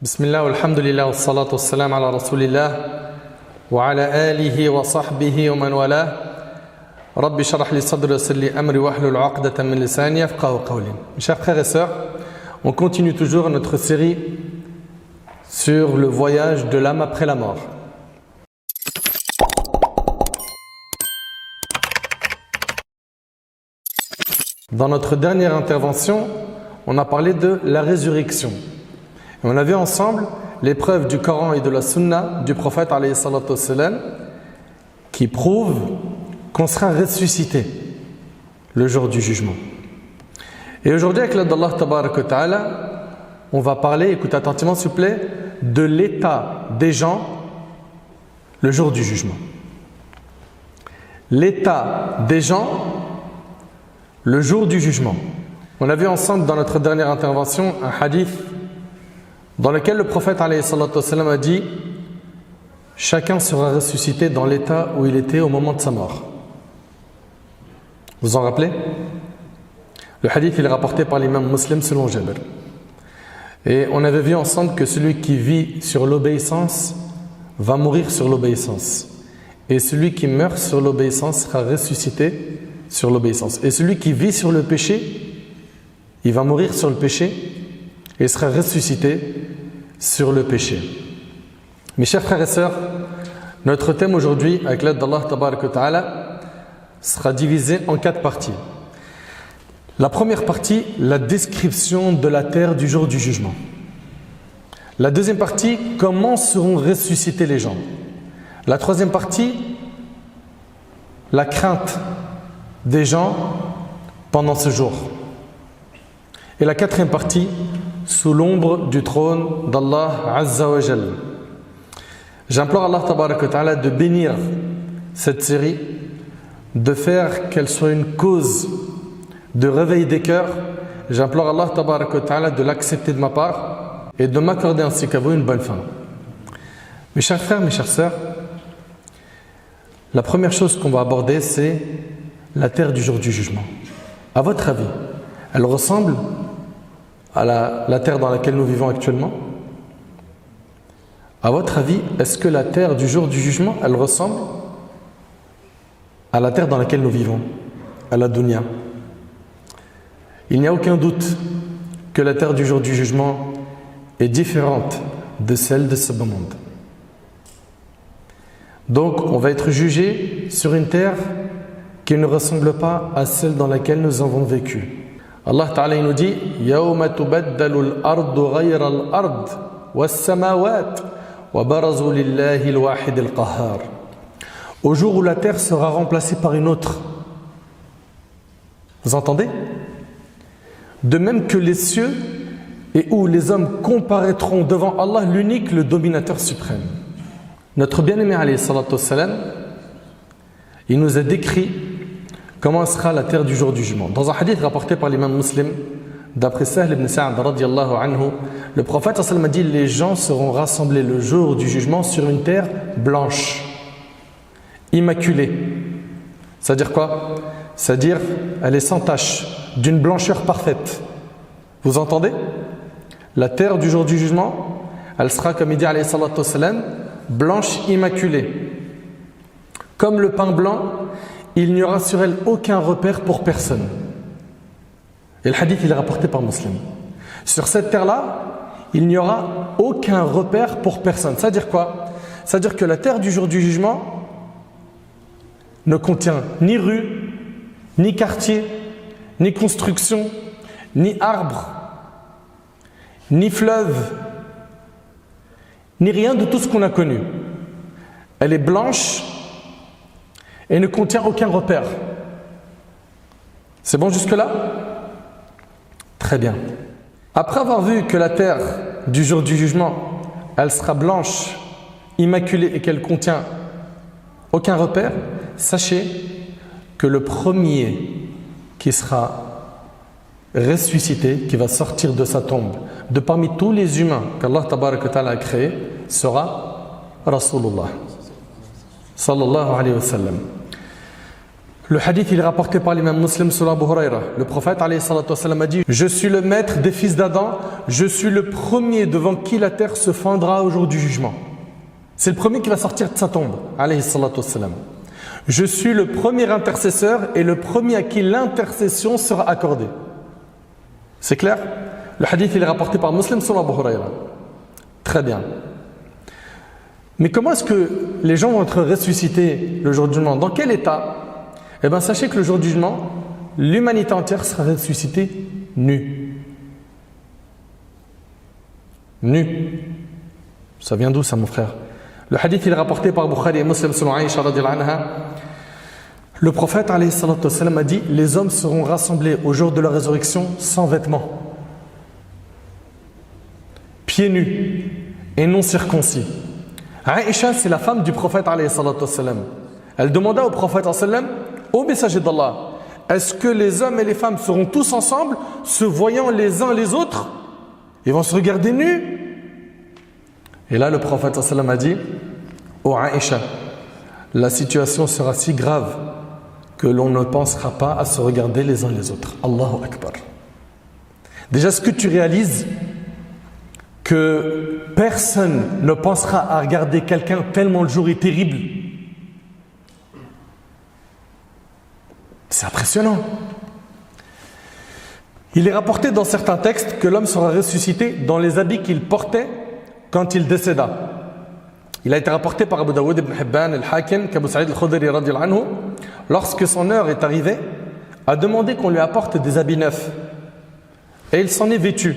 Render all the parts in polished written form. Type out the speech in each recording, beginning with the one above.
Bismillah, alhamdulillah, wa salatu wa salam ala rasulillah wa ala alihi wa sahbihi wa man wala. Rabbi sharah li sadri wa yassir li amri wa ahlul 'uqdatan min lisani yafqahu qawli. Mes chers frères et sœurs, on continue toujours notre série sur le voyage de l'âme après la mort. Dans notre dernière intervention, on a parlé de la résurrection. Et on a vu ensemble les preuves du Coran et de la Sunna du prophète alayhi salatu wassalam qui prouvent qu'on sera ressuscité le jour du jugement. Et aujourd'hui, avec l'aide d'Allah tabaraka wa ta'ala, on va parler, écoutez attentivement s'il vous plaît, de l'état des gens le jour du jugement. L'état des gens le jour du jugement. On a vu ensemble dans notre dernière intervention un hadith dans lequel le prophète alayhi salatu wassalam a dit « Chacun sera ressuscité dans l'état où il était au moment de sa mort. » Vous vous en rappelez? Le hadith il est rapporté par l'imam Muslim selon Jabir. Et on avait vu ensemble que celui qui vit sur l'obéissance va mourir sur l'obéissance. Et celui qui meurt sur l'obéissance sera ressuscité sur l'obéissance. Et celui qui vit sur le péché, il va mourir sur le péché et sera ressuscité sur le péché. Mes chers frères et sœurs, notre thème aujourd'hui, avec l'aide d'Allah tabaraka wa ta'ala, sera divisé en 4 parties. La première partie, la description de la terre du jour du jugement. La deuxième partie, comment seront ressuscités les gens. La troisième partie, la crainte des gens pendant ce jour. Et la quatrième partie, sous l'ombre du trône d'Allah Azza wa Jal. J'implore Allah tabaraka wa ta'ala de bénir cette série, de faire qu'elle soit une cause de réveil des cœurs. J'implore Allah tabaraka wa ta'ala de l'accepter de ma part et de m'accorder ainsi qu'à vous une bonne fin. Mes chers frères, mes chères sœurs, la première chose qu'on va aborder, c'est la terre du jour du jugement. À votre avis, elle ressemble à la terre dans laquelle nous vivons actuellement? À votre avis, est-ce que la terre du jour du jugement, elle ressemble à la terre dans laquelle nous vivons, à la dunya? Il n'y a aucun doute que la terre du jour du jugement est différente de celle de ce beau monde. Donc, on va être jugé sur une terre qui ne ressemble pas à celle dans laquelle nous avons vécu. Allah Ta'ala nous dit يَوْمَ تُبَدَّلُ الْأَرْضُ غَيْرَ الْأَرْضِ وَالسَّمَاوَاتِ وَبَرَزُوا لِلَّهِ الْوَاحِدِ الْقَهَّارِ. Au jour où la terre sera remplacée par une autre. Vous entendez? De même que les cieux et où les hommes comparaîtront devant Allah, l'unique, le dominateur suprême. Notre bien-aimé alayhi salatu wassalam, il nous a décrit comment sera la terre du jour du jugement. Dans un hadith rapporté par l'imam Muslim, d'après Sahl ibn Sa'd radiyallahu anhu, le prophète sallallahu alayhi wa sallam a dit: les gens seront rassemblés le jour du jugement sur une terre blanche, immaculée. C'est-à-dire quoi? C'est-à-dire, elle est sans tache, d'une blancheur parfaite. Vous entendez? La terre du jour du jugement, elle sera, comme il dit alayhi salatu wassalam, blanche, immaculée. Comme le pain blanc, il n'y aura sur elle aucun repère pour personne. Et le hadith il est rapporté par Muslim. Sur cette terre-là, il n'y aura aucun repère pour personne. C'est-à-dire quoi? C'est-à-dire que la terre du jour du jugement ne contient ni rue, ni quartier, ni construction, ni arbre, ni fleuve, ni rien de tout ce qu'on a connu. Elle est blanche et ne contient aucun repère. C'est bon jusque-là? Très bien. Après avoir vu que la terre du jour du jugement, elle sera blanche, immaculée et qu'elle contient aucun repère, sachez que le premier qui sera ressuscité, qui va sortir de sa tombe, de parmi tous les humains qu'Allah tabaraka wa ta'ala a créés, sera Rasulullah sallallahu alayhi wa sallam. Le hadith il est rapporté par l'imam Muslim sur Abu Huraira. Le prophète alayhi salatu wassalam a dit: je suis le maître des fils d'Adam, je suis le premier devant qui la terre se fendra au jour du jugement. C'est le premier qui va sortir de sa tombe, alayhi salatu wassalam. Je suis le premier intercesseur et le premier à qui l'intercession sera accordée. C'est clair? Le hadith il est rapporté par Muslim sur Abu Huraira. Très bien. Mais comment est-ce que les gens vont être ressuscités le jour du jugement? Dans quel état? Eh bien, sachez que le jour du jugement, l'humanité entière sera ressuscitée nue. Nue. Ça vient d'où ça, mon frère? Le hadith il est rapporté par Bukhari et Muslim selon Aïcha radhiyallahu anha. Le prophète alayhi salatu wassalam a dit: les hommes seront rassemblés au jour de la résurrection sans vêtements, pieds nus et non circoncis. Aïcha, c'est la femme du prophète alayhi salatu wassalam. Elle demanda au prophète sallam: ô messager d'Allah, est-ce que les hommes et les femmes seront tous ensemble, se voyant les uns les autres? Ils vont se regarder nus? Et là le prophète sallam a dit: ô Aïcha, la situation sera si grave que l'on ne pensera pas à se regarder les uns les autres. Allahu Akbar. Déjà, est-ce que tu réalises que personne ne pensera à regarder quelqu'un tellement le jour est terrible? C'est impressionnant. Il est rapporté dans certains textes que l'homme sera ressuscité dans les habits qu'il portait quand il décéda. Il a été rapporté par Abu Daoud ibn Hibban al-Hakim qu'Abu Sa'id al-Khudri radhiyallahu anhu, lorsque son heure est arrivée, a demandé qu'on lui apporte des habits neufs. Et il s'en est vêtu.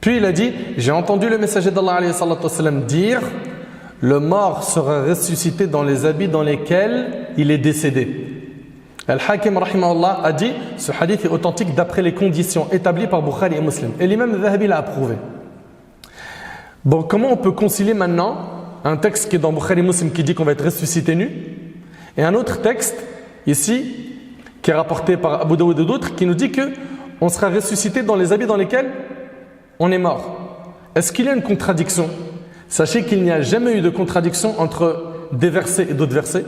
Puis il a dit: j'ai entendu le messager d'Allah alayhi salatu wassalam dire: le mort sera ressuscité dans les habits dans lesquels il est décédé. Al-Hakim rahimahullah a dit: ce hadith est authentique d'après les conditions établies par Bukhari et Muslim. Et l'imam al-Dhahabi l'a approuvé. Bon, comment on peut concilier maintenant un texte qui est dans Bukhari et Muslim qui dit qu'on va être ressuscité nu, et un autre texte ici qui est rapporté par Abu Daoud et d'autres qui nous dit que on sera ressuscité dans les habits dans lesquels on est mort? Est-ce qu'il y a une contradiction? Sachez qu'il n'y a jamais eu de contradiction entre des versets et d'autres versets,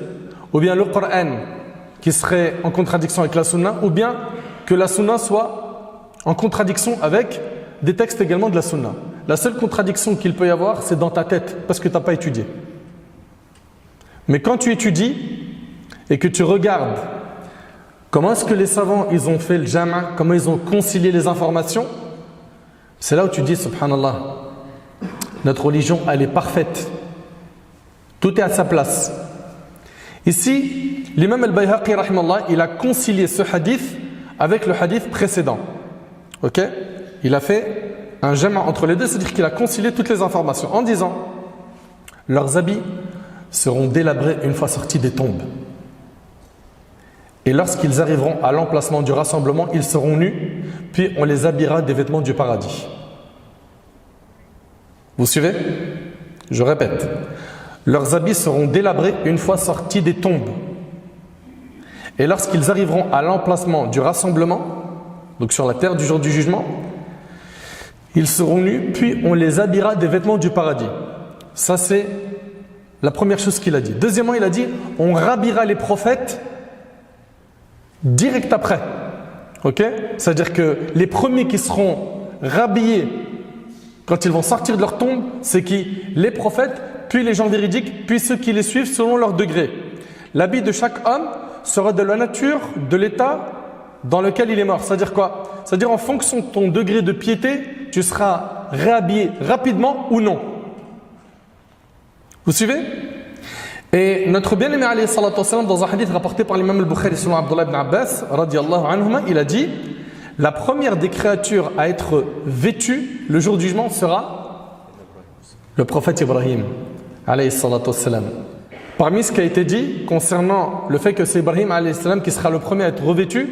ou bien le Coran qui serait en contradiction avec la Sunna, ou bien que la Sunna soit en contradiction avec des textes également de la Sunna. La seule contradiction qu'il peut y avoir, c'est dans ta tête, parce que tu n'as pas étudié. Mais quand tu étudies et que tu regardes comment est-ce que les savants ils ont fait le jama', comment ils ont concilié les informations, c'est là où tu dis: subhanallah, notre religion elle est parfaite, tout est à sa place. Ici, l'imam al-Bayhaqi rahimahullah, il a concilié ce hadith avec le hadith précédent. Ok? Il a fait un jama' entre les deux, c'est-à-dire qu'il a concilié toutes les informations en disant: leurs habits seront délabrés une fois sortis des tombes. Et lorsqu'ils arriveront à l'emplacement du rassemblement, ils seront nus, puis on les habillera des vêtements du paradis. Vous suivez? Je répète. Leurs habits seront délabrés une fois sortis des tombes. Et lorsqu'ils arriveront à l'emplacement du rassemblement, donc sur la terre du jour du jugement, ils seront nus, puis on les habillera des vêtements du paradis. Ça, c'est la première chose qu'il a dit. Deuxièmement, il a dit: on rhabillera les prophètes direct après. Ok? C'est-à-dire que les premiers qui seront rhabillés quand ils vont sortir de leur tombe, c'est qui? Les prophètes, puis les gens véridiques, puis ceux qui les suivent selon leur degré. L'habit de chaque homme sera de la nature, de l'état dans lequel il est mort. C'est-à-dire quoi? C'est-à-dire en fonction de ton degré de piété, tu seras réhabillé rapidement ou non. Vous suivez? Et notre bien-aimé alayhi salatu wassalam, dans un hadith rapporté par l'imam al-Bukhari selon Abdullah ibn Abbas radiyallahu anhuma, il a dit: la première des créatures à être vêtue le jour du jugement sera le prophète Ibrahim alayhi salatu wassalam. Parmi ce qui a été dit concernant le fait que c'est Ibrahim alayhi salam qui sera le premier à être revêtu,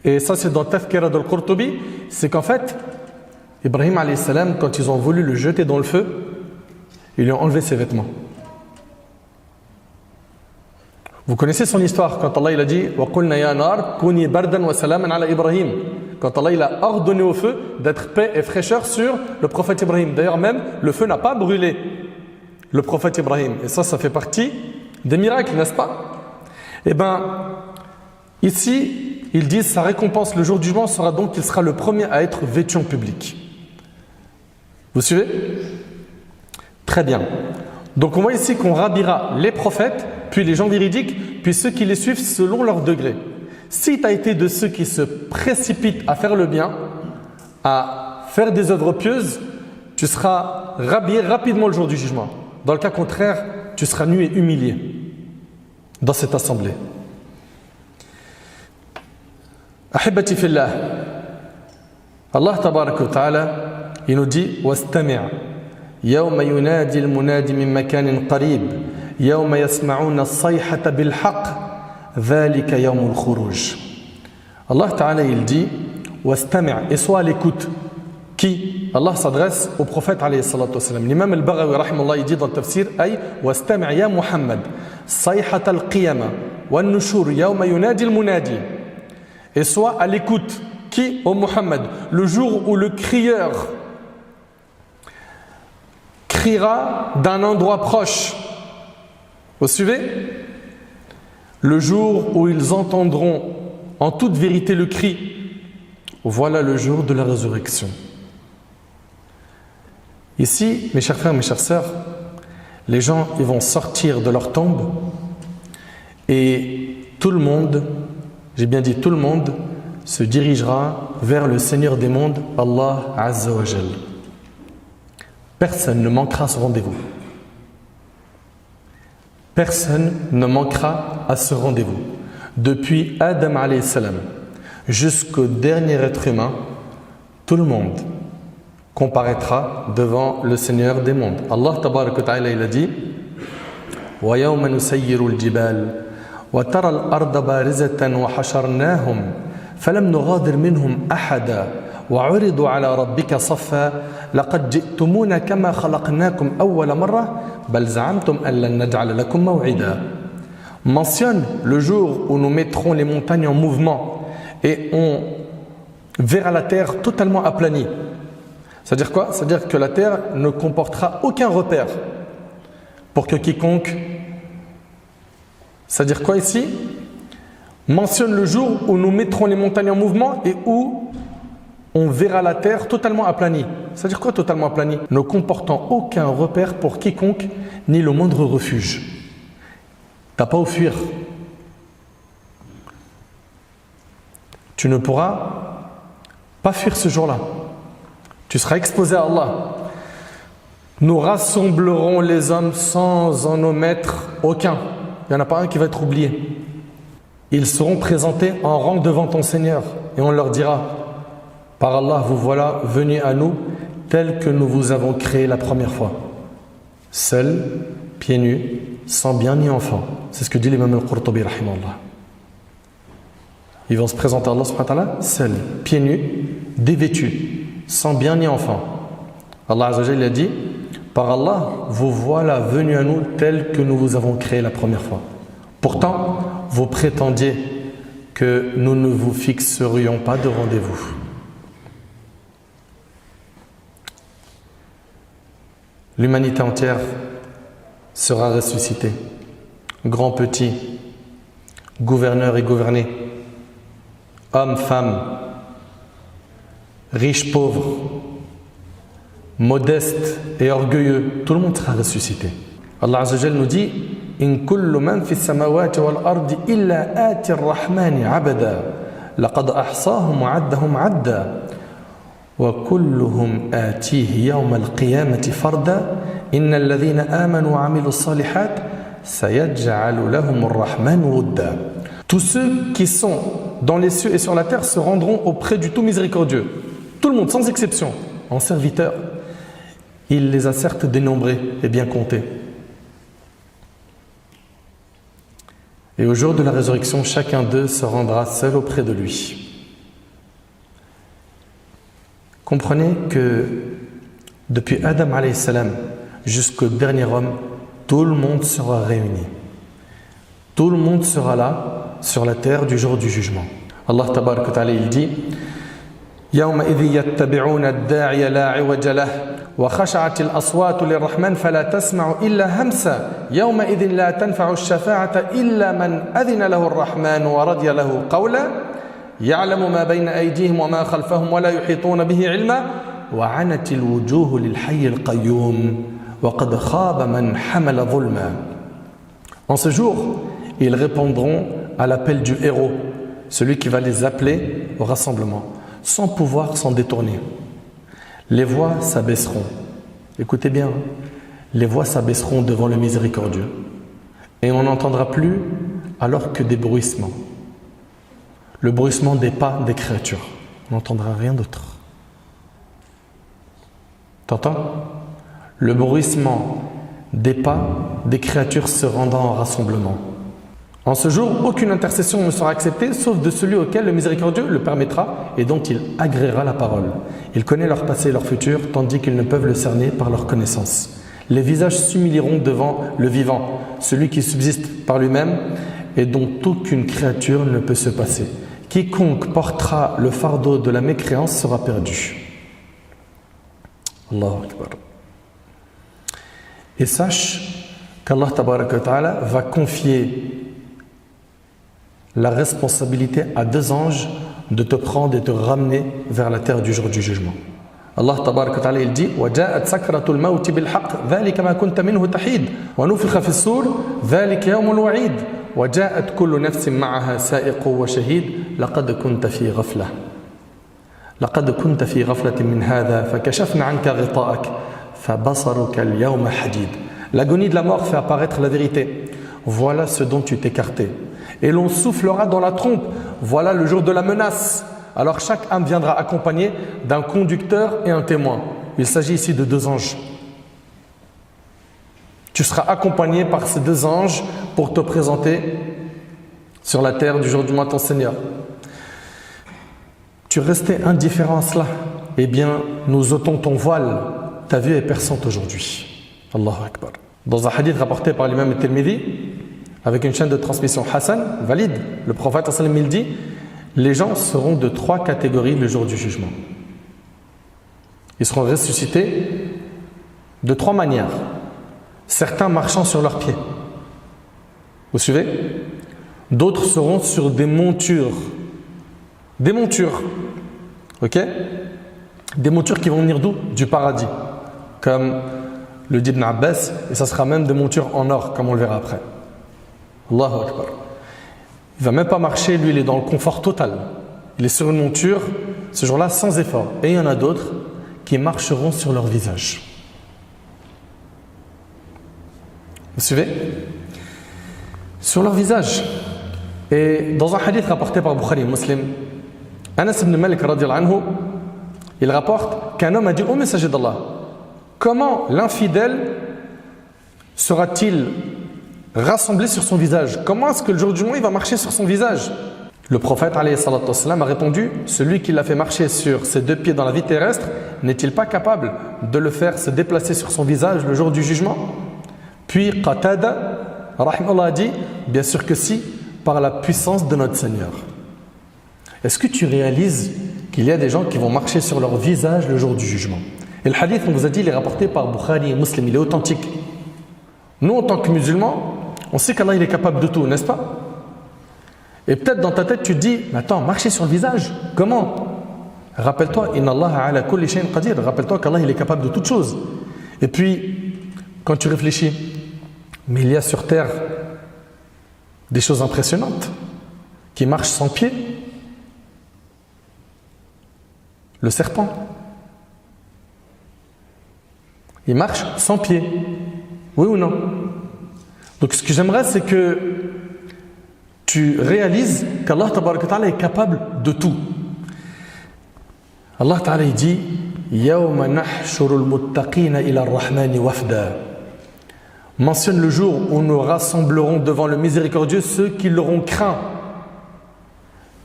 et ça c'est dans Tafkira al-Qurtubi, c'est qu'en fait Ibrahim alayhi salam, quand ils ont voulu le jeter dans le feu, ils lui ont enlevé ses vêtements. Vous connaissez son histoire quand Allah il a dit: wa qulna ya nar kuni bardan wa salaman ala Ibrahim. Quand Allah il a ordonné au feu d'être paix et fraîcheur sur le prophète Ibrahim. D'ailleurs même le feu n'a pas brûlé le prophète Ibrahim. Et ça fait partie des miracles, n'est-ce pas? Eh bien, Ici, ils disent sa récompense le jour du jugement sera donc qu'il sera le premier à être vêtu en public. Vous suivez? Très bien. Donc on voit ici qu'on rabira les prophètes, puis les gens véridiques, puis ceux qui les suivent selon leur degré. Si tu as été de ceux qui se précipitent à faire le bien, à faire des œuvres pieuses, tu seras rhabillé rapidement le jour du jugement. Dans le cas contraire, tu seras nu et humilié dans cette assemblée. Ahibati fillah, Allah tabaraka wa ta'ala, il nous dit wastami' yawma yunadi al-munadi min makanin qarib yawma yasma'una as-sayhata bil haqq dhalika yawmul khuruj. Allah ta'ala il dit wastami' et sois à l'écoute. Qui? Allah s'adresse au prophète alayhi salatu wassalam. L'imam al-Baghawi rahimahullah il dit dans le tafsir ay wastami' ya Muhammad sayhata al-qiyama wa an-nushur yawma yunadi al-munadi. Et sois à l'écoute. Qui? Au Muhammad, le jour où le crieur criera d'un endroit proche. Vous suivez? Le jour où ils entendront en toute vérité le cri. Voilà le jour de la résurrection. Ici, mes chers frères, mes chères sœurs, les gens ils vont sortir de leur tombe et tout le monde, j'ai bien dit tout le monde, se dirigera vers le Seigneur des mondes, Allah Azza wa Jal. Personne ne manquera à ce rendez-vous. Personne ne manquera à ce rendez-vous. Depuis Adam alayhi salam jusqu'au dernier être humain, tout le monde comparaîtra devant le Seigneur des mondes. Allah tabaraka wa ta'ala il a dit wa yawma nusayyiru al-jibal wa tara al-arda barizatan wa hasharnahum فلم نغادر منهم أحدا وعرضوا على ربك صفا لقد جئتمونا كما خلقناكم أول مرة بل زعمتم أن لن نجعل لكم موعدا. Mentionne le jour où nous mettrons les montagnes en mouvement et on verra la terre totalement aplanie. C'est-à-dire quoi? C'est-à-dire que la terre ne comportera aucun repère pour que quiconque... C'est-à-dire quoi ici? Mentionne le jour où nous mettrons les montagnes en mouvement et où on verra la terre totalement aplanie. C'est-à-dire quoi totalement aplanie? Ne comportant aucun repère pour quiconque, ni le moindre refuge. Tu n'as pas où fuir. Tu ne pourras pas fuir ce jour-là. Tu seras exposé à Allah. Nous rassemblerons les hommes sans en omettre aucun. Il n'y en a pas un qui va être oublié. Ils seront présentés en rang devant ton Seigneur et on leur dira par Allah, vous voilà venus à nous tels que nous vous avons créé la première fois. Seuls, pieds nus, sans bien ni enfant. C'est ce que dit l'imam al-Qurtubi rahimahullah. Ils vont se présenter à Allah subhanahu wa ta'ala seuls, pieds nus, dévêtus, sans bien ni enfant. Allah azza wa jalla a dit par Allah, vous voilà venus à nous tels que nous vous avons créé la première fois. Pourtant, vous prétendiez que nous ne vous fixerions pas de rendez-vous. L'humanité entière sera ressuscitée. Grand, petit, gouverneur et gouverné, hommes, femmes, riches, pauvres, modestes et orgueilleux, tout le monde sera ressuscité. Allah Azza wa Jalla nous dit إن كل من في السماوات والأرض إلا آتي الرحمن عبدا لقد أحصاهم وعدهم عدا وكلهم آتيه يوم القيامة فردا إن الذين آمنوا وعملوا الصالحات سيجعل لهم الرحمن ودا. Tous ceux qui sont dans les cieux et sur la terre se rendront auprès du tout miséricordieux. Tout le monde, sans exception, en serviteur. Il les a certes dénombrés et bien comptés. Et au jour de la résurrection, chacun d'eux se rendra seul auprès de lui. Comprenez que depuis Adam alayhi salam jusqu'au dernier homme, tout le monde sera réuni. Tout le monde sera là sur la terre du jour du jugement. Allah tabaraka wa ta'ala il dit يومئذ يتبعون الداعي لا عوج له وخشعت الأصوات للرحمن فلا تسمع إلا همسا يومئذ لا تنفع الشفاعة إلا من أذن له الرحمن ورضي له قولا يعلم ما بين أيديهم وما خلفهم ولا يحيطون به علما وعنت الوجوه للحي القيوم وقد خاب من حمل ظلما. En ce jour, ils répondront à l'appel du héros, celui qui va les appeler au rassemblement, sans pouvoir s'en détourner. Les voix s'abaisseront. Écoutez bien, les voix s'abaisseront devant le miséricordieux. Et on n'entendra plus alors que des bruissements. Le bruissement des pas des créatures. On n'entendra rien d'autre. T'entends? Le bruissement des pas des créatures se rendant en rassemblement. En ce jour, aucune intercession ne sera acceptée sauf de celui auquel le miséricordieux le permettra et dont il agréera la parole. Il connaît leur passé et leur futur, tandis qu'ils ne peuvent le cerner par leur connaissance. Les visages s'humilieront devant le vivant, celui qui subsiste par lui-même et dont aucune créature ne peut se passer. Quiconque portera le fardeau de la mécréance sera perdu. Allahu Akbar. Et sache qu'Allah Tabaraka wa Ta'ala va confier la responsabilité à deux anges de te prendre et te ramener vers la terre du jour du jugement. Allah Tabaraka wa Ta'ala il dit وَجَاءَتْ سَكْرَةُ الْمَوْتِ بِالْحَقِّ ذَلِكَ مَا كُنْتَ مِنْهُ تَحِيدٌ وَنُفِخَ فِي الصُّورِ ذَلِكَ يَوْمُ الْوَعِيدِ وَجَاءَتْ كُلُّ نَفْسٍ مَعَهَا سَائِقٌ وَشَهِيدٌ لَقَدْ كُنْتَ فِي غَفْلَةٍ مِنْ هَذَا فَكَشَفْنَا عَنْكَ غِطَاءَكَ فَبَصَرُكَ الْيَوْمَ حَدِيدٌ. L'agonie de la mort fait apparaître la vérité. Voilà ce dont tu t'es écarté. Et l'on soufflera dans la trompe. Voilà le jour de la menace. Alors chaque âme viendra accompagnée d'un conducteur et un témoin. Il s'agit ici de deux anges. Tu seras accompagné par ces deux anges pour te présenter sur la terre du jour du mois ton Seigneur. Tu restais indifférent à cela. Eh bien, nous ôtons ton voile. Ta vue est perçante aujourd'hui. Allahu Akbar. Dans un hadith rapporté par l'imam al-Tirmidhi, avec une chaîne de transmission Hassan, valide, le prophète sallallahu alayhi wa sallam, il dit les gens seront de trois catégories le jour du jugement. Ils seront ressuscités de trois manières. Certains marchant sur leurs pieds. Vous suivez? D'autres seront sur des montures. Des montures. Ok? Des montures qui vont venir d'où? Du paradis. Comme le dit Ibn Abbas, et ça sera même des montures en or, comme on le verra après. Allahu Akbar. Il ne va même pas marcher, lui il est dans le confort total. Il est sur une monture, ce jour-là, sans effort. Et il y en a d'autres qui marcheront sur leur visage. Vous suivez? Sur leur visage. Et dans un hadith rapporté par Bukhari et Muslim, Anas ibn Malik radiyallahu anhu, il rapporte qu'un homme a dit au messager d'Allah, comment l'infidèle sera-t-il rassemblé sur son visage? Comment est-ce que le jour du jugement il va marcher sur son visage? Le prophète alayhi salatu wassalam a répondu, celui qui l'a fait marcher sur ses deux pieds dans la vie terrestre, n'est-il pas capable de le faire se déplacer sur son visage le jour du jugement? Puis Qatada rahimahullah a dit, bien sûr que si, par la puissance de notre Seigneur. Est-ce que tu réalises qu'il y a des gens qui vont marcher sur leur visage le jour du jugement? Et le hadith, on vous a dit, il est rapporté par Bukhari et Muslim, il est authentique. Nous, en tant que musulmans, on sait qu'Allah il est capable de tout, n'est-ce pas? Et peut-être dans ta tête, tu te dis, mais attends, marcher sur le visage, comment? Rappelle-toi, Inna Allah ala kulli shay'in qadir. Rappelle-toi qu'Allah il est capable de toutes choses. Et puis, quand tu réfléchis, mais il y a sur terre des choses impressionnantes qui marchent sans pied. Le serpent, il marche sans pied. Oui ou non? Donc ce que j'aimerais, c'est que tu réalises qu'Allah Tabaraka wa Ta'ala est capable de tout. Allah Ta'ala il dit Yawma nahshurul muttaqina ila ar-Rahmani wafda. Mentionne le jour où nous rassemblerons devant le miséricordieux ceux qui l'auront craint,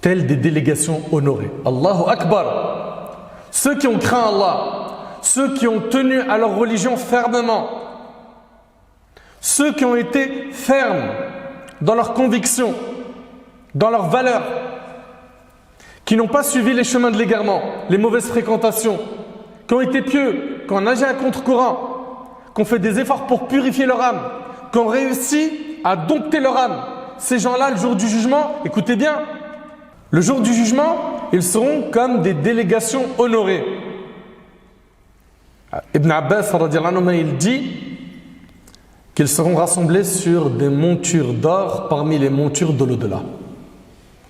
tels des délégations honorées. Allahu Akbar. Ceux qui ont craint Allah, ceux qui ont tenu à leur religion fermement, ceux qui ont été fermes dans leurs convictions, dans leurs valeurs, qui n'ont pas suivi les chemins de l'égarement, les mauvaises fréquentations, qui ont été pieux, qui ont nagé à contre-courant, qui ont fait des efforts pour purifier leur âme, qui ont réussi à dompter leur âme. Ces gens-là, le jour du jugement, écoutez bien, le jour du jugement, ils seront comme des délégations honorées. Ibn Abbas, il dit qu'ils seront rassemblés sur des montures d'or parmi les montures de l'au-delà.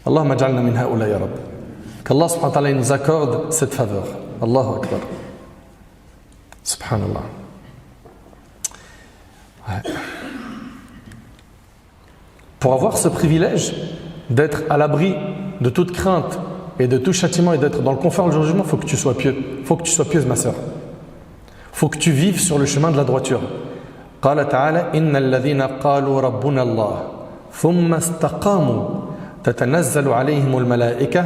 Allahumma ja'alna min ha'ula ya Rabb. Qu'Allah subhanahu wa ta'ala nous accorde cette faveur. Allahu Akbar. Subhanallah. Ouais. Pour avoir ce privilège d'être à l'abri de toute crainte et de tout châtiment et d'être dans le confort du jugement, il faut que tu sois pieux. Il faut que tu sois pieuse, ma sœur. Il faut que tu vives sur le chemin de la droiture. قال تعالى إن الذين قالوا ربنا الله ثم استقاموا تتنزل عليهم الملائكة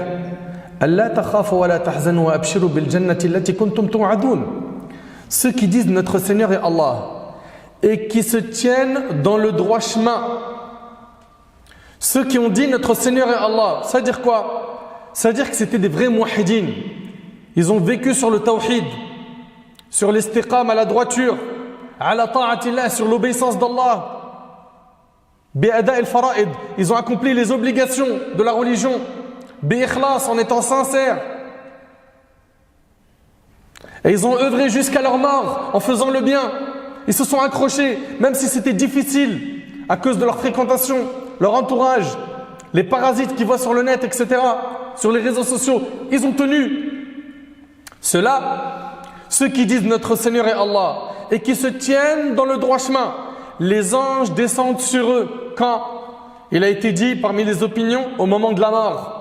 ألا تخافوا ولا تحزنوا وأبشروا بالجنة التي كنتم توعدون. Ceux qui disent notre Seigneur est Allah et qui se tiennent dans le droit chemin. Ceux qui ont dit notre Seigneur est Allah, ça veut dire quoi? Ça veut dire que c'était des vrais muwahhidines. Ils ont vécu sur le tawhid, sur l'istiqam à la droiture, ala ta'atillah, sur l'obéissance d'Allah, bi'ada al-fara'id, ils ont accompli les obligations de la religion, bi'ikhlas, en étant sincères. Et ils ont œuvré jusqu'à leur mort en faisant le bien. Ils se sont accrochés, même si c'était difficile, à cause de leur fréquentation, leur entourage, les parasites qu'ils voient sur le net, etc., sur les réseaux sociaux, ils ont tenu. Ceux-là, ceux qui disent notre Seigneur est Allah et qui se tiennent dans le droit chemin, les anges descendent sur eux. Quand? Il a été dit parmi les opinions au moment de la mort.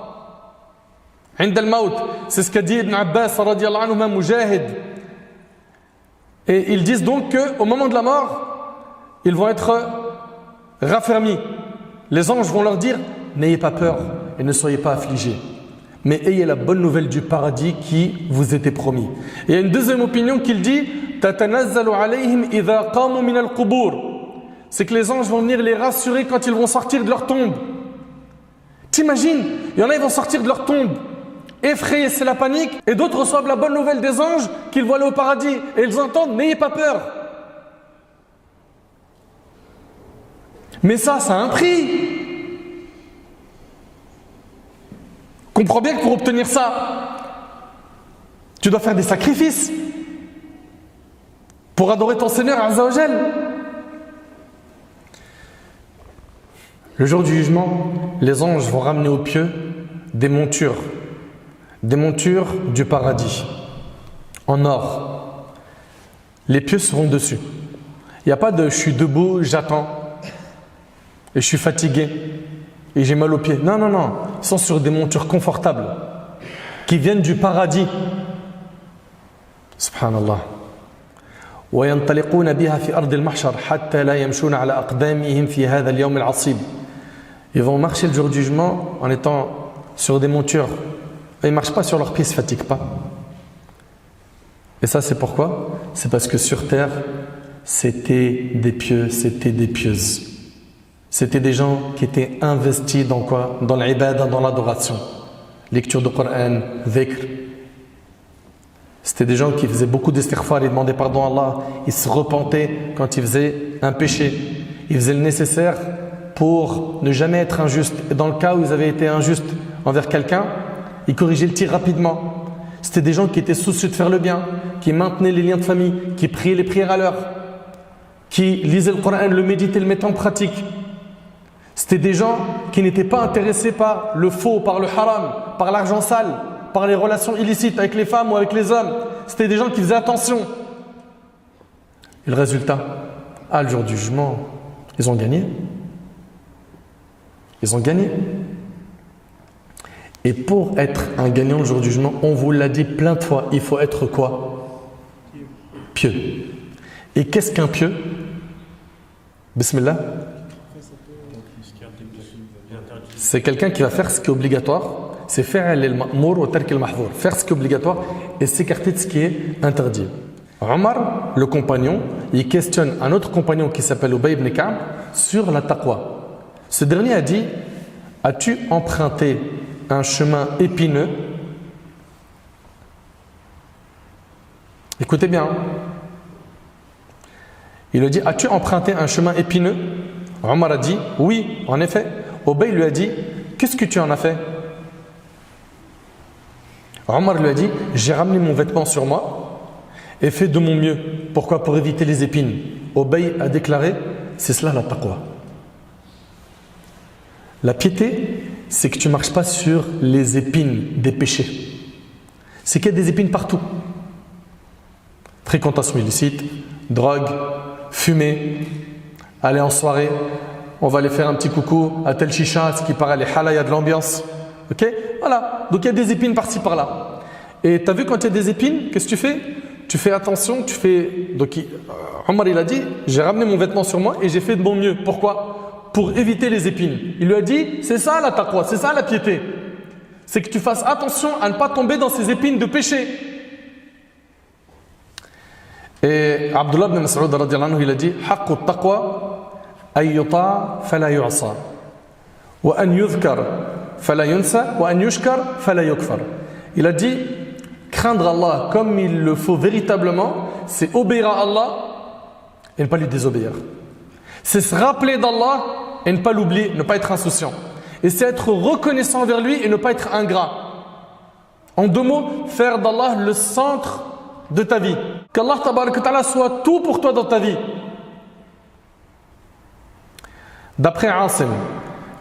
عند الموت, c'est ce qu'a dit Ibn Abbas radiyallahu anhu, Mujahid. Et ils disent donc qu'au moment de la mort, ils vont être raffermis. Les anges vont leur dire, n'ayez pas peur et ne soyez pas affligés, mais ayez la bonne nouvelle du paradis qui vous était promis. Et il y a une deuxième opinion qui dit, tatanazzalu alayhim idha qamu min al-qubur. C'est que les anges vont venir les rassurer quand ils vont sortir de leur tombe. T'imagines, il y en a, ils vont sortir de leur tombe effrayés, c'est la panique, et d'autres reçoivent la bonne nouvelle des anges qu'ils vont aller au paradis, et ils entendent, n'ayez pas peur. Mais ça a un prix. Comprends bien que pour obtenir ça, tu dois faire des sacrifices pour adorer ton Seigneur Azza wa Jal. Le jour du jugement, les anges vont ramener aux pieux des montures du paradis, en or. Les pieux seront dessus. Il n'y a pas de « je suis debout, j'attends, et je suis fatigué, et j'ai mal aux pieds ». Non, non, non. Ils sont sur des montures confortables, qui viennent du paradis. Subhanallah. وَيَنْطَلِقُونَ بِهَا فِي أَرْضِ الْمَحْشَرِ حَتَّى لَا يَمْشُونَ عَلَى أَقْدَامِهِمْ فِي هَذَا الْيَوْمِ الْعَصِيبِ. Ils vont marcher le jour du jugement en étant sur des montures. Ils ne marchent pas sur leurs pieds, ils ne se fatiguent pas. Et ça, c'est pourquoi? C'est parce que sur terre, c'était des pieux, c'était des pieuses. C'était des gens qui étaient investis dans quoi? Dans l'ibada, dans l'adoration. Lecture du Coran, dhikr. C'était des gens qui faisaient beaucoup d'istighfar, ils demandaient pardon à Allah. Ils se repentaient quand ils faisaient un péché. Ils faisaient le nécessaire pour ne jamais être injustes. Et dans le cas où ils avaient été injustes envers quelqu'un, ils corrigeaient le tir rapidement. C'était des gens qui étaient soucieux de faire le bien, qui maintenaient les liens de famille, qui priaient les prières à l'heure, qui lisaient le Coran, le méditaient, le mettaient en pratique. C'était des gens qui n'étaient pas intéressés par le faux, par le haram, par l'argent sale, par les relations illicites avec les femmes ou avec les hommes. C'était des gens qui faisaient attention. Et le résultat, le jour du jugement, ils ont gagné. Ils ont gagné. Et pour être un gagnant le jour du jugement, on vous l'a dit plein de fois, il faut être quoi? Pieux. Et qu'est-ce qu'un pieux? Bismillah. C'est quelqu'un qui va faire ce qui est obligatoire. C'est faire al-ma'mour wa tark al-mahzour. Faire ce qui est obligatoire et s'écarter de ce qui est interdit. Omar, le compagnon, il questionne un autre compagnon qui s'appelle Ubay ibn Ka'b sur la taqwa. Ce dernier a dit, as-tu emprunté un chemin épineux. Écoutez bien. Il lui dit, as-tu emprunté un chemin épineux? Omar a dit, oui, en effet. Obey lui a dit, qu'est-ce que tu en as fait? Omar lui a dit, j'ai ramené mon vêtement sur moi et fait de mon mieux. Pourquoi? Pour éviter les épines. Obey a déclaré, c'est cela la taqwa. La piété, c'est que tu ne marches pas sur les épines des péchés. C'est qu'il y a des épines partout. Fréquentation illicite, drogue, fumer, aller en soirée, on va aller faire un petit coucou à tel chicha, ce qui paraît les halal, il y a de l'ambiance. Ok? Voilà. Donc il y a des épines par-ci par-là. Et tu as vu quand il y a des épines, qu'est-ce que tu fais? Tu fais attention, tu fais. Donc Omar il a dit, j'ai ramené mon vêtement sur moi et j'ai fait de mon mieux. Pourquoi? Pour éviter les épines. Il lui a dit, c'est ça la taqwa, c'est ça la piété. C'est que tu fasses attention à ne pas tomber dans ces épines de péché. Et Abdullah ibn Mas'ud radiyallahu anhu, il a dit, haqqu taqwa an yuta' fala yu'sa wa an yudhkar fala yunsa wa an yushkar fala yukfar. Il a dit, craindre Allah comme il le faut véritablement, c'est obéir à Allah et ne pas lui désobéir. C'est se rappeler d'Allah et ne pas l'oublier, ne pas être insouciant. Et c'est être reconnaissant envers lui et ne pas être ingrat. En deux mots, faire d'Allah le centre de ta vie. Qu'Allah tabaraka ta'ala soit tout pour toi dans ta vie. D'après Asim,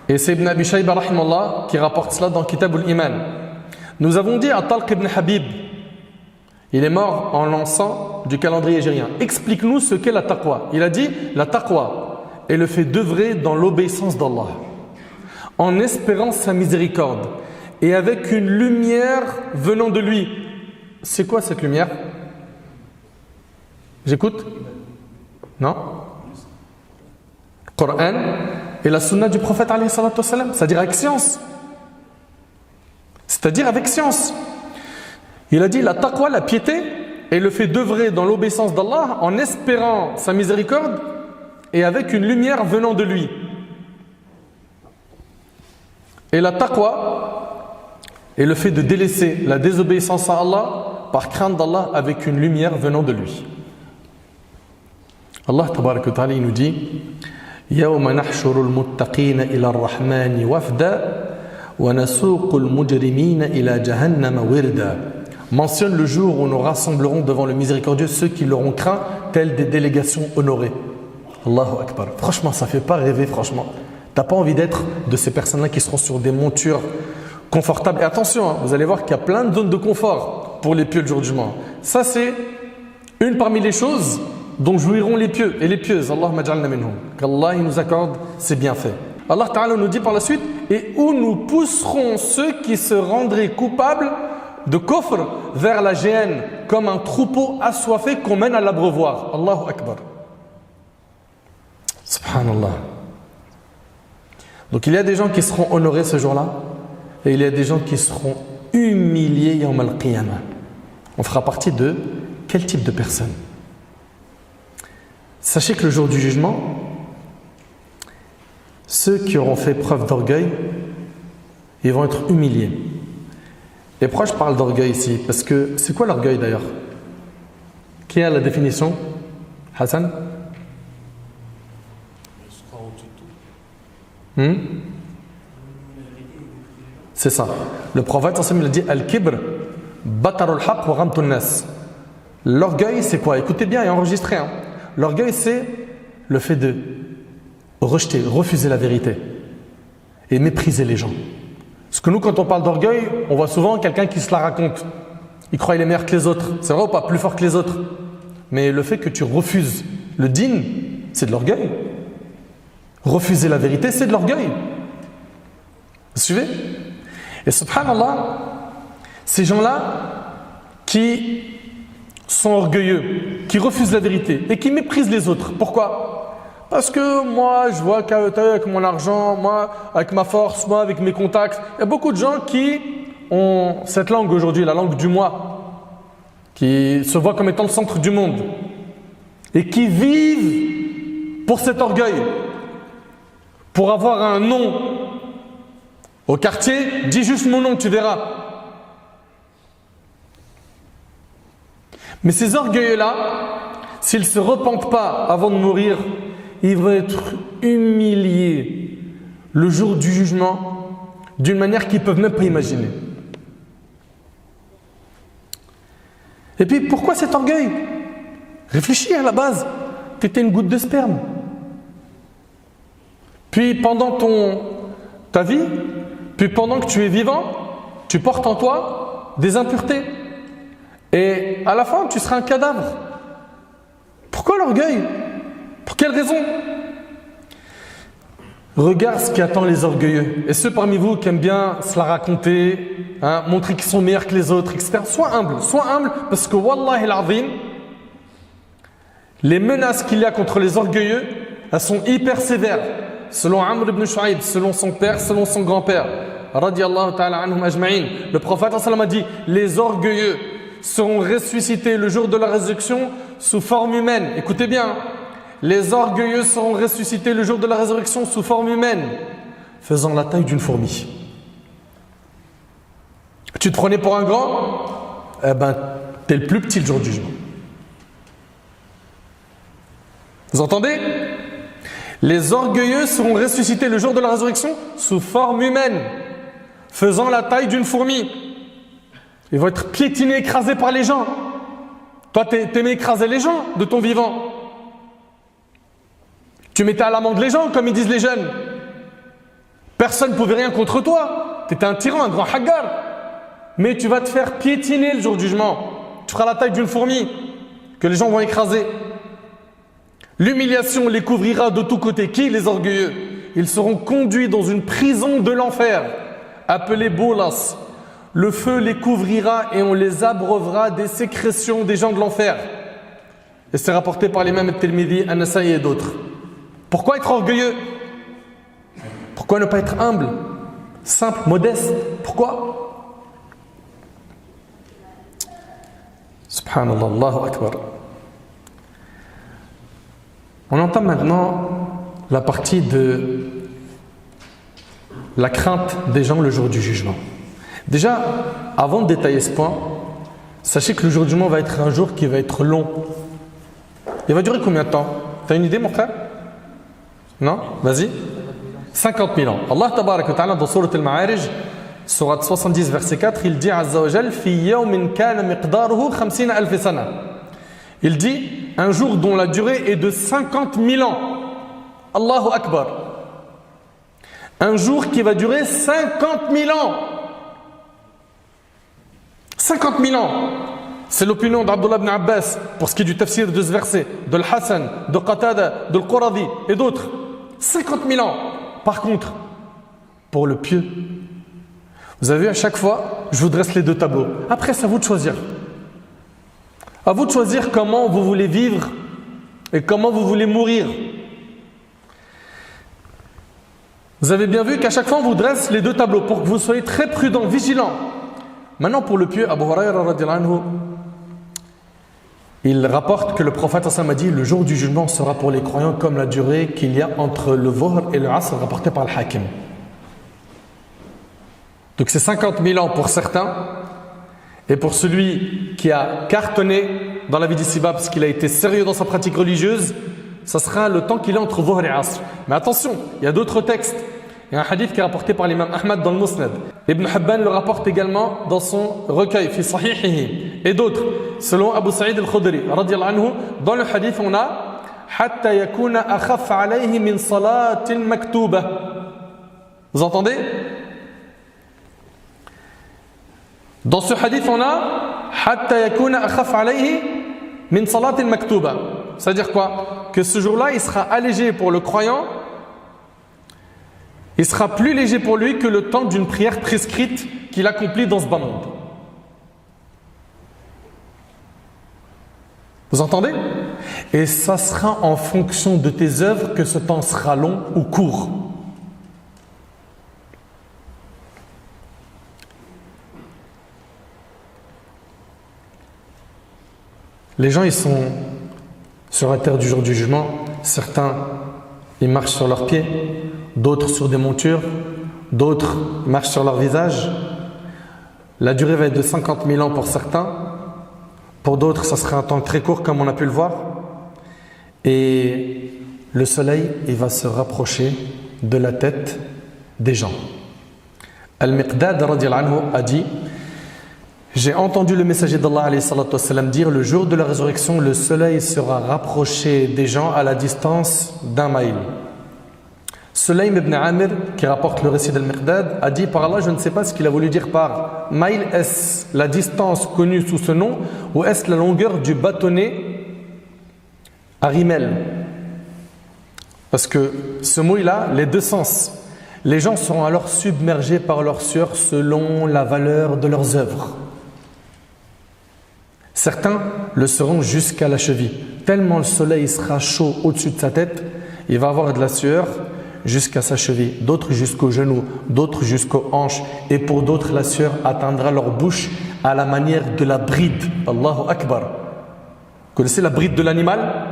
et c'est Ibn Abi Shayba rahimallah qui rapporte cela dans Kitab al-Iman, nous avons dit à Talq ibn Habib, il est mort en l'an 100 du calendrier hégirien, explique-nous ce qu'est la taqwa. Il a dit, la taqwa est le fait d'œuvrer dans l'obéissance d'Allah, en espérant sa miséricorde et avec une lumière venant de lui. C'est quoi cette lumière? J'écoute? Non? Coran et la sunna du prophète alayhi salatu wassalam, c'est-à-dire avec science. C'est-à-dire avec science. Il a dit la taqwa, la piété, est le fait d'œuvrer dans l'obéissance d'Allah en espérant sa miséricorde et avec une lumière venant de lui. Et la taqwa est le fait de délaisser la désobéissance à Allah par crainte d'Allah avec une lumière venant de lui. Allah tabaraka wa ta'ala il nous dit يَوْمَ نَحْشُرُ الْمُتَّقِينَ إِلَى الرَّحْمَنِ وَفْدًا وَنَسُوقُ الْمُجْرِمِينَ إِلَى جَهَنَّمَ وِرْدًا. Mentionne le jour où nous rassemblerons devant le miséricordieux ceux qui l'auront craint, tels des délégations honorées. Allahu Akbar. Franchement, ça ne fait pas rêver, franchement. Tu n'as pas envie d'être de ces personnes-là qui seront sur des montures confortables. Et attention, hein, vous allez voir qu'il y a plein de zones de confort pour les pieux le jour du jugement. Ça, c'est une parmi les choses dont jouiront les pieux et les pieuses. Allahumma ja'alna minhum. Qu'Allah il nous accorde ses bienfaits. Allah Ta'ala nous dit par la suite, et où nous pousserons ceux qui se rendraient coupables de kufr vers la géhenne comme un troupeau assoiffé qu'on mène à l'abreuvoir. Allahu Akbar. Subhanallah. Donc il y a des gens qui seront honorés ce jour-là et il y a des gens qui seront humiliés yawm al-qiyamah. On fera partie de quel type de personnes? Sachez que le jour du jugement, ceux qui auront fait preuve d'orgueil, ils vont être humiliés. Et pourquoi je parle d'orgueil ici? Parce que c'est quoi l'orgueil d'ailleurs? Qui a la définition? Hassan? C'est ça. Le prophète il a dit Al-Kibr, Batarul Haq wa Ghamtun Nas. L'orgueil, c'est quoi? Écoutez bien et enregistrez. Hein. L'orgueil, c'est le fait de rejeter, refuser la vérité et mépriser les gens. Parce que nous, quand on parle d'orgueil, on voit souvent quelqu'un qui se la raconte. Il croit qu'il est meilleur que les autres. C'est vrai ou pas? Plus fort que les autres. Mais le fait que tu refuses le din, c'est de l'orgueil. Refuser la vérité, c'est de l'orgueil. Vous suivez? Et subhanallah, ces gens-là qui sont orgueilleux, qui refusent la vérité et qui méprisent les autres. Pourquoi? Parce que moi, je vois qu'avec mon argent, moi, avec ma force, moi, avec mes contacts, il y a beaucoup de gens qui ont cette langue aujourd'hui, la langue du moi, qui se voient comme étant le centre du monde et qui vivent pour cet orgueil, pour avoir un nom Au quartier, dis juste mon nom, tu verras. Mais ces orgueilleux-là, s'ils ne se repentent pas avant de mourir, ils vont être humiliés le jour du jugement d'une manière qu'ils ne peuvent même pas imaginer. Et puis, pourquoi cet orgueil? Réfléchis à la base. Tu étais une goutte de sperme. Puis, pendant ta vie, puis pendant que tu es vivant, tu portes en toi des impuretés. Et à la fin, tu seras un cadavre. Pourquoi l'orgueil? Pour quelle raison? Regarde ce qui attend les orgueilleux. Et ceux parmi vous qui aiment bien se la raconter, montrer qu'ils sont meilleurs que les autres, etc. Sois humble parce que Wallahi al-Azim, les menaces qu'il y a contre les orgueilleux, elles sont hyper sévères. Selon Amr ibn Shu'aib, selon son père, selon son grand-père, radiyallahu ta'ala anhum ajma'in, le prophète a dit, les orgueilleux seront ressuscités le jour de la résurrection sous forme humaine. Écoutez bien, les orgueilleux seront ressuscités le jour de la résurrection sous forme humaine, faisant la taille d'une fourmi. Tu te prenais pour un grand, eh ben, t'es le plus petit le jour du jugement. Vous entendez? Les orgueilleux seront ressuscités le jour de la résurrection sous forme humaine, faisant la taille d'une fourmi. Ils vont être piétinés, écrasés par les gens. Toi, t'aimais écraser les gens de ton vivant. Tu mettais à l'amende les gens, comme ils disent les jeunes. Personne ne pouvait rien contre toi. Tu étais un tyran, un grand haggar. Mais tu vas te faire piétiner le jour du jugement. Tu feras la taille d'une fourmi que les gens vont écraser. L'humiliation les couvrira de tous côtés. Qui? Les orgueilleux. Ils seront conduits dans une prison de l'enfer, appelée Boulas. Le feu les couvrira et on les abreuvera des sécrétions des gens de l'enfer. Et c'est rapporté par l'imam al-Tirmidhi, An-Nasa'i et d'autres. Pourquoi être orgueilleux? Pourquoi ne pas être humble, simple, modeste? Pourquoi? Subhanallah, Allahu Akbar. On entend maintenant la partie de la crainte des gens le jour du jugement. Déjà, avant de détailler ce point, sachez que le jour du jugement va être un jour qui va être long. Il va durer combien de temps? Tu as une idée, mon frère? Non? Vas-y. 50 000 ans. Allah tabarak wa ta'ala dans Surat al-Ma'arij, Surat 70, verset 4, il dit Azza wa Jal, Fi yawmin kana miqdaruhu 50 alf sana. Il dit un jour dont la durée est de 50 000 ans. Allahu Akbar. Un jour qui va durer 50 000 ans. 50 000 ans. C'est l'opinion d'Abdullah ibn Abbas pour ce qui est du tafsir de ce verset, de l'Hassan, de Qatada, de l'Quradi et d'autres. 50 000 ans. Par contre, pour le pieux, vous avez vu à chaque fois, je vous dresse les deux tableaux. Après, c'est à vous de choisir. À vous de choisir comment vous voulez vivre et comment vous voulez mourir. Vous avez bien vu qu'à chaque fois, on vous dresse les deux tableaux pour que vous soyez très prudents, vigilants. Maintenant, pour le pieux, Abu Huraira radhiyallahu anhu, il rapporte que le prophète a dit le jour du jugement sera pour les croyants comme la durée qu'il y a entre le Dhuhr et le Asr, rapporté par le Hakim. Donc c'est 50 000 ans pour certains, et pour celui qui a cartonné dans la vie d'ici-bas parce qu'il a été sérieux dans sa pratique religieuse, ça sera le temps qu'il est entre Dhuhr et Asr. Mais attention, il y a d'autres textes. Il y a un hadith qui est rapporté par l'imam Ahmad dans le Musnad. Ibn Hibban le rapporte également dans son recueil, fi sahihihi. Et d'autres, selon Abu Sa'id al-Khudri, radiyallahu anhu, dans le hadith on a hatta yakuna akhaf alayhi min salatin maktuba. Vous entendez? Dans ce hadith on a hatta yakuna akhaf alayhi min salatin maktuba. C'est-à-dire quoi? Que ce jour-là, il sera allégé pour le croyant. Il sera plus léger pour lui que le temps d'une prière prescrite qu'il accomplit dans ce bas monde. Vous entendez? Et ça sera en fonction de tes œuvres que ce temps sera long ou court. Les gens, ils sont sur la terre du jour du jugement. Certains, ils marchent sur leurs pieds. D'autres sur des montures, d'autres marchent sur leur visage. La durée va être de 50 000 ans pour certains. Pour d'autres, ça sera un temps très court comme on a pu le voir. Et le soleil, il va se rapprocher de la tête des gens. Al-Miqdad radiyallahu anhu a dit: j'ai entendu le messager d'Allah alayhi salatu wassalam dire: le jour de la résurrection, le soleil sera rapproché des gens à la distance d'un maïl. Sulaym ibn Amir, qui rapporte le récit d'Al-Miqdad, a dit: par Allah, je ne sais pas ce qu'il a voulu dire par maïl. Est-ce la distance connue sous ce nom, ou est-ce la longueur du bâtonnet à rimel? Parce que ce mot-là, les deux sens. Les gens seront alors submergés par leur sueur selon la valeur de leurs œuvres. Certains le seront jusqu'à la cheville. Tellement le soleil sera chaud au-dessus de sa tête, il va avoir de la sueur jusqu'à sa cheville. D'autres jusqu'aux genoux, d'autres jusqu'aux hanches. Et pour d'autres, la sueur atteindra leur bouche à la manière de la bride. Allahu Akbar. Vous connaissez la bride de l'animal?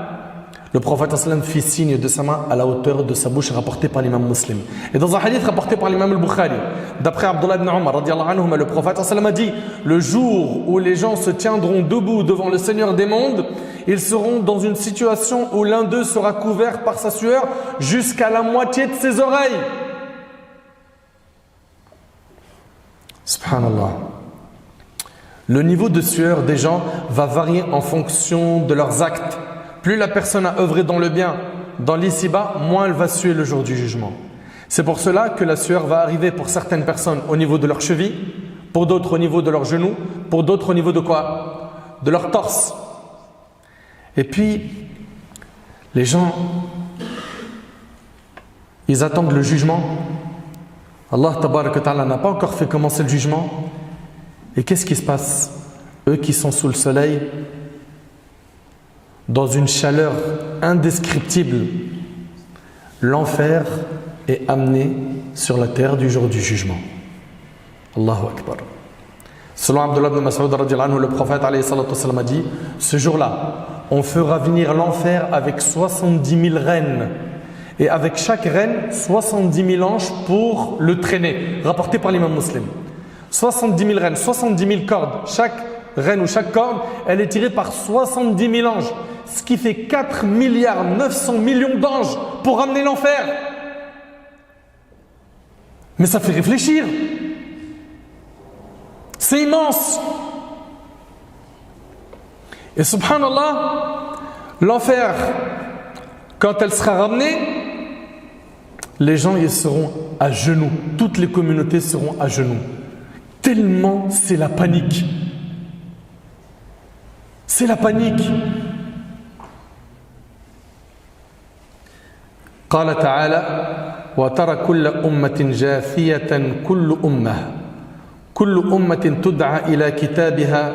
Le prophète sallam fit signe de sa main à la hauteur de sa bouche, rapporté par l'imam Muslim. Et dans un hadith rapporté par l'imam al-Bukhari, d'après Abdullah ibn Umar radiyallahu anhu, le prophète sallam a dit: le jour où les gens se tiendront debout devant le Seigneur des mondes, ils seront dans une situation où l'un d'eux sera couvert par sa sueur jusqu'à la moitié de ses oreilles. Subhanallah. Le niveau de sueur des gens va varier en fonction de leurs actes. Plus la personne a œuvré dans le bien, dans l'ici-bas, moins elle va suer le jour du jugement. C'est pour cela que la sueur va arriver pour certaines personnes au niveau de leurs chevilles, pour d'autres au niveau de leurs genoux, pour d'autres au niveau de quoi? De leur torse. Et puis, les gens, ils attendent le jugement. Allah tabaraka ta'ala n'a pas encore fait commencer le jugement. Et qu'est-ce qui se passe? Eux qui sont sous le soleil, dans une chaleur indescriptible, l'enfer est amené sur la terre du jour du jugement. Allahu Akbar. Selon Abdullah ibn Mas'ud radiyallahu anhu, le prophète alayhi salatu wassalam a dit: ce jour-là, on fera venir l'enfer avec 70 000 reines, et avec chaque reine 70 000 anges pour le traîner, rapporté par l'imam Muslim. 70 000 reines, 70 000 cordes. Chaque reine ou chaque corde, elle est tirée par 70 000 anges, ce qui fait 4 milliards 900 millions d'anges pour ramener l'enfer. Mais ça fait réfléchir. C'est immense. Et subhanallah, l'enfer, quand elle sera ramenée, les gens y seront à genoux. Toutes les communautés seront à genoux. Tellement c'est la panique. C'est la panique. قال تعالى: وترى كل أمة جاثية كل أمة تدعى إلى كتابها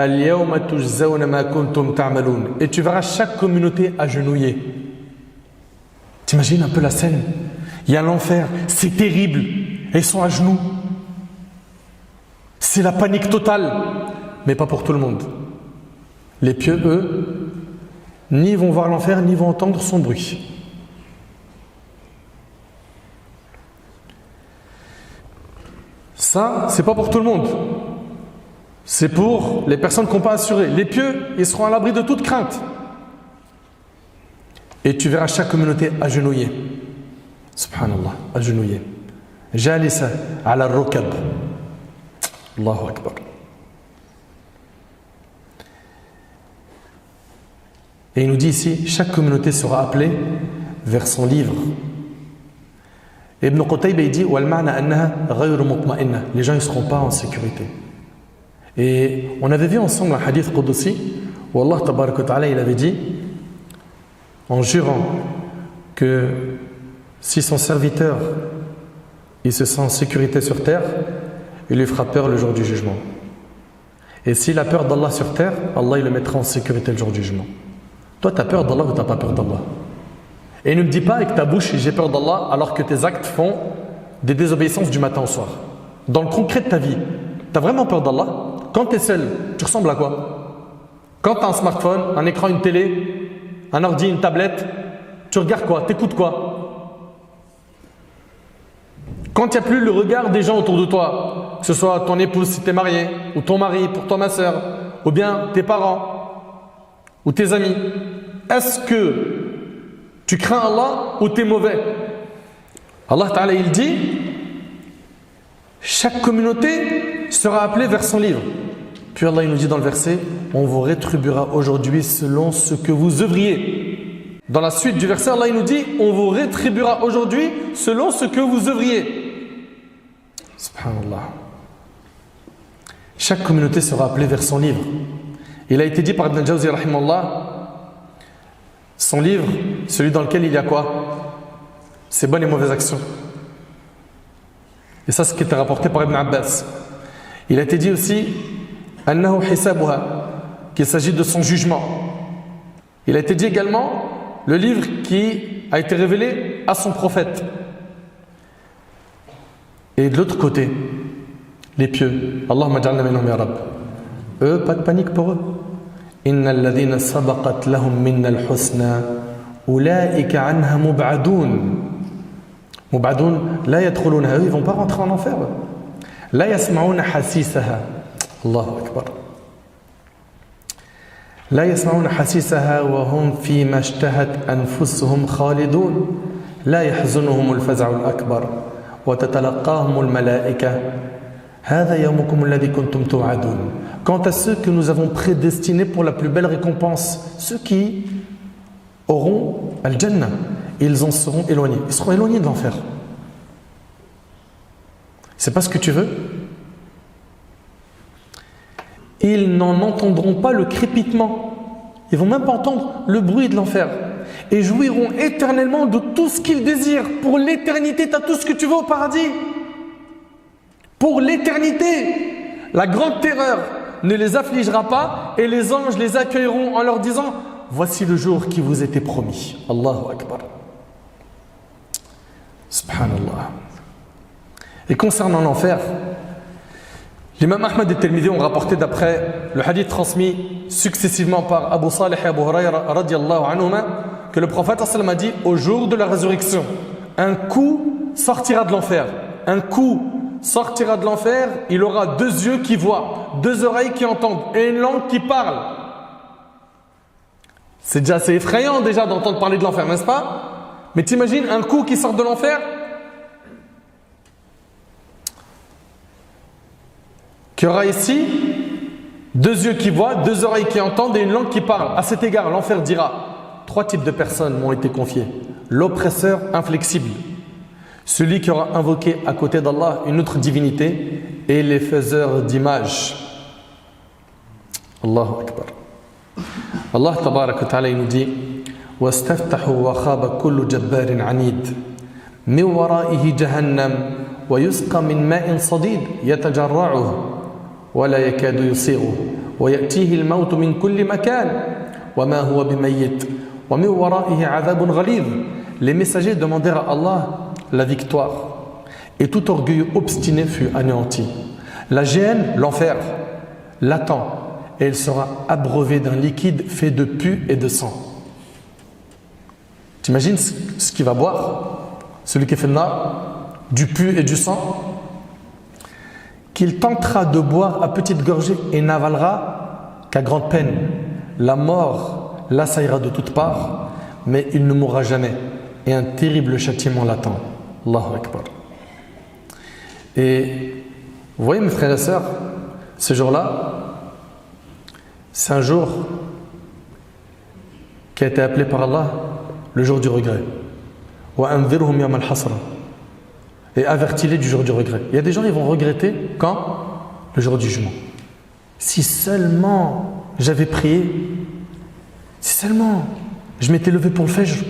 اليوم تجزون ما كنتم تعملون. Et tu verras chaque communauté agenouillée. T'imagines un peu la scène? Il y a l'enfer, c'est terrible, et ils sont à genoux. C'est la panique totale, mais pas pour tout le monde. Les pieux, eux, ni vont voir l'enfer, ni vont entendre son bruit. Ça, c'est pas pour tout le monde. C'est pour les personnes qui n'ont pas assuré. Les pieux, ils seront à l'abri de toute crainte. Et tu verras chaque communauté agenouillée. Subhanallah, agenouillée. Jalisa ala rukab. Allahu Akbar. Et il nous dit ici, chaque communauté sera appelée vers son livre. Ibn Qutayba il dit: les gens ne seront pas en sécurité. Et on avait vu ensemble un hadith Qudsi où Allah tabaraka wa ta'ala il avait dit, en jurant, que si son serviteur il se sent en sécurité sur terre, il lui fera peur le jour du jugement. Et s'il a peur d'Allah sur terre, Allah il le mettra en sécurité le jour du jugement. Toi, tu as peur d'Allah ou tu n'as pas peur d'Allah? Et ne me dis pas avec ta bouche: j'ai peur d'Allah, alors que tes actes font des désobéissances du matin au soir. Dans le concret de ta vie, tu as vraiment peur d'Allah? Quand tu es seul, tu ressembles à quoi? Quand tu as un smartphone, un écran, une télé, un ordi, une tablette, tu regardes quoi? Tu écoutes quoi? Quand il n'y a plus le regard des gens autour de toi, que ce soit ton épouse si tu es marié, ou ton mari pour toi ma soeur, ou bien tes parents, ou tes amis, est-ce que tu crains Allah ou tu es mauvais? Allah Ta'ala il dit, chaque communauté sera appelée vers son livre. Puis Allah il nous dit dans le verset, on vous rétribuera aujourd'hui selon ce que vous œuvriez. Dans la suite du verset, Allah il nous dit, on vous rétribuera aujourd'hui selon ce que vous œuvriez. Subhanallah. Chaque communauté sera appelée vers son livre. Il a été dit par Ibn al-Jawzi rahimallah, son livre, celui dans lequel il y a quoi? Ses bonnes et mauvaises actions. Et ça, c'est ce qui était rapporté par Ibn Abbas. Il a été dit aussi annahu hisabuha, qu'il s'agit de son jugement. Il a été dit également le livre qui a été révélé à son prophète. Et de l'autre côté, les pieux. Allahumma ja'alna minhum ya Rabb. Eux, pas de panique pour eux. Innal ladhina sabaqat lahum minna al-husna ulaika anha mub'adun. Mub'adun la yadkhulunha, ils vont pas rentrer en enfer. La yasma'una hasisaha. Allahu akbar. La yasma'una hasisaha wa hum fi ma ishtahat anfusuhum khalidun. La yahzunuhum al-faz'u al-akbar wa tatalaqahum al-mala'ika. Hada yawmukum alladhi kuntum tu'adun. Quant à ceux que nous avons prédestinés pour la plus belle récompense, ceux qui auront al-Jannah, ils en seront éloignés. Ils seront éloignés de l'enfer. C'est pas ce que tu veux? Ils n'en entendront pas le crépitement. Ils vont même pas entendre le bruit de l'enfer. Et jouiront éternellement de tout ce qu'ils désirent. Pour l'éternité, tu as tout ce que tu veux au paradis. Pour l'éternité. La grande terreur ne les affligera pas et les anges les accueilleront en leur disant: voici le jour qui vous était promis. Allahu Akbar. Subhanallah. Et concernant l'enfer, l'imam Ahmad et Tirmidhi ont rapporté d'après le hadith transmis successivement par Abu Salih et Abu Hurayra radiyallahu anhuma que le prophète sallallahu alayhi wa sallam a dit: au jour de la résurrection, un coup sortira de l'enfer. Un coup sortira de l'enfer, il aura 2 yeux qui voient, 2 oreilles qui entendent et une langue qui parle. C'est déjà assez effrayant déjà d'entendre parler de l'enfer, n'est-ce pas? Mais t'imagines un coup qui sort de l'enfer, qui aura ici 2 yeux qui voient, 2 oreilles qui entendent et une langue qui parle. À cet égard, l'enfer dira: 3 types de personnes m'ont été confiées. L'oppresseur inflexible, celui qui aura invoqué à côté d'Allah une autre divinité, et les faiseurs d'images. Allahu Akbar. Allah tabarak wa ta'ala nous dit: وَاسْتَفْتَحُوا وَخَابَ كُلُّ جَبَّارٍ عَنِيدٍ مِنْ وَرَائِهِ جَهَنَّمْ وَيُسْقَى مِنْ مَاءٍ صَدِيدٍ يَتَجَرَّعُهُ وَلَا يَكَادُ يُصِيغُهُ وَيَأْتِيهِ الْمَوْتُ مِنْ كُلِّ مَكَانٍ وَمَا هُوَ بِمَيِّتٍ وَمِنْ وَرَائِهِ عَذَابٌ غَلِيظٌ. Les messagers demandèrent à Allah la victoire, et tout orgueil obstiné fut anéanti. La géhenne, l'enfer, l'attend, et elle sera abreuvée d'un liquide fait de pus et de sang. T'imagines ce qu'il va boire, celui qui est fait de nar, du pus et du sang, qu'il tentera de boire à petite gorgée et n'avalera qu'à grande peine. La mort l'assaillera de toutes parts, mais il ne mourra jamais, et un terrible châtiment l'attend. Allahu Akbar. Et vous voyez mes frères et sœurs, ce jour-là, c'est un jour qui a été appelé par Allah le jour du regret. وَأَنذِرْهُمْ يَوْمَ الْحَسْرَةِ. Et avertis-les du jour du regret. Il y a des gens qui vont regretter quand? Le jour du jugement. Si seulement j'avais prié, si seulement je m'étais levé pour le fajr.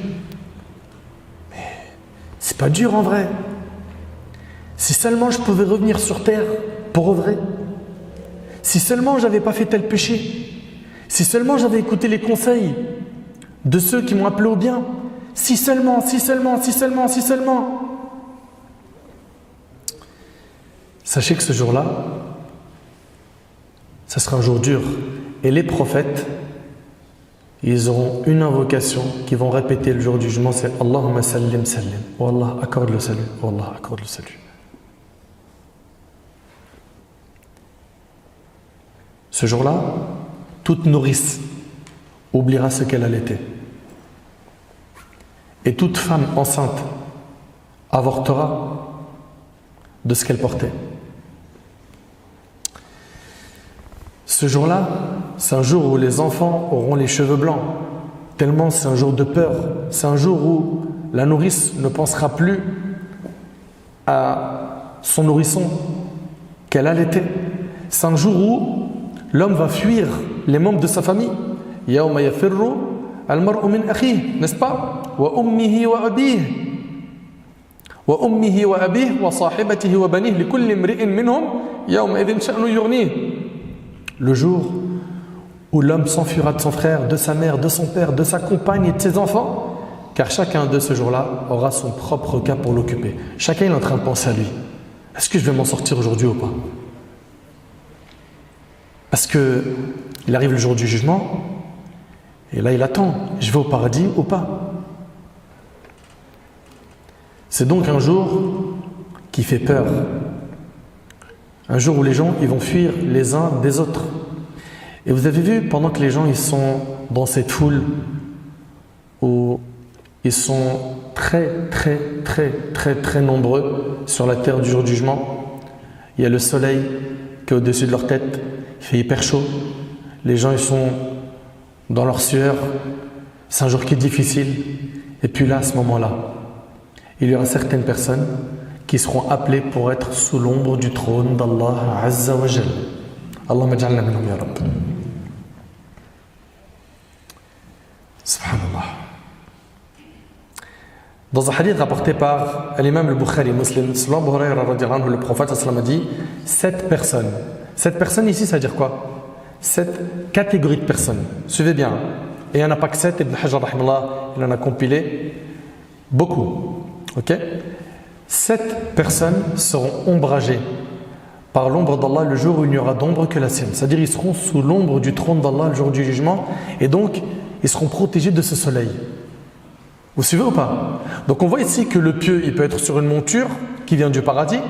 C'est pas dur en vrai. Si seulement je pouvais revenir sur terre pour vrai. Si seulement j'avais pas fait tel péché. Si seulement j'avais écouté les conseils de ceux qui m'ont appelé au bien. Si seulement, si seulement, si seulement, si seulement. Sachez que ce jour-là, ça sera un jour dur. Et les prophètes, ils auront une invocation qu'ils vont répéter le jour du jugement, c'est Allahumma sallim sallim. Oh Allah, accorde le salut. Oh Allah, accorde le salut. Ce jour-là, toute nourrice oubliera ce qu'elle allaitait. Et toute femme enceinte avortera de ce qu'elle portait. Ce jour-là, c'est un jour où les enfants auront les cheveux blancs, tellement c'est un jour de peur. C'est un jour où la nourrice ne pensera plus à son nourrisson qu'elle allaitait. C'est un jour où l'homme va fuir les membres de sa famille. Yawma yafirru al-mar'u min akhihi, n'est-ce pas? Wa ummihi wa abihi. Wa ummihi wa abihi wa sahibatihi wa banihi li kulli imri'in minhum yawma idhin sha'nu yughnihi. Le jour où l'homme s'enfuira de son frère, de sa mère, de son père, de sa compagne et de ses enfants, car chacun d'eux ce jour-là aura son propre cas pour l'occuper. Chacun est en train de penser à lui. Est-ce que je vais m'en sortir aujourd'hui ou pas? Parce que il arrive le jour du jugement, et là il attend, je vais au paradis ou pas? C'est donc un jour qui fait peur. Un jour où les gens ils vont fuir les uns des autres. Et vous avez vu, pendant que les gens ils sont dans cette foule, où ils sont très nombreux sur la terre du jour du jugement, il y a le soleil qui est au-dessus de leur tête, il fait hyper chaud, les gens ils sont dans leur sueur, c'est un jour qui est difficile. Et puis là, à ce moment-là, il y aura certaines personnes qui seront appelés pour être sous l'ombre du trône d'Allah Azza wa Jal. Allahumma ja'alna minhum ya Rabb. Subhanallah. Dans un hadith rapporté par l'imam al-Bukhari Muslim, selon Abu Huraira radhiyallahu anhu, le prophète sallallahu alayhi wa sallam a dit 7 personnes. 7 personnes ici, ça veut dire quoi? 7 catégories de personnes. Suivez bien. Et il n'y en a pas que 7, Ibn Hajar rahimahullah, il en a compilé beaucoup. Ok? 7 personnes seront ombragées par l'ombre d'Allah le jour où il n'y aura d'ombre que la sienne. C'est-à-dire ils seront sous l'ombre du trône d'Allah le jour du jugement et donc ils seront protégés de ce soleil. Vous suivez ou pas? Donc on voit ici que le pieux il peut être sur une monture qui vient du paradis,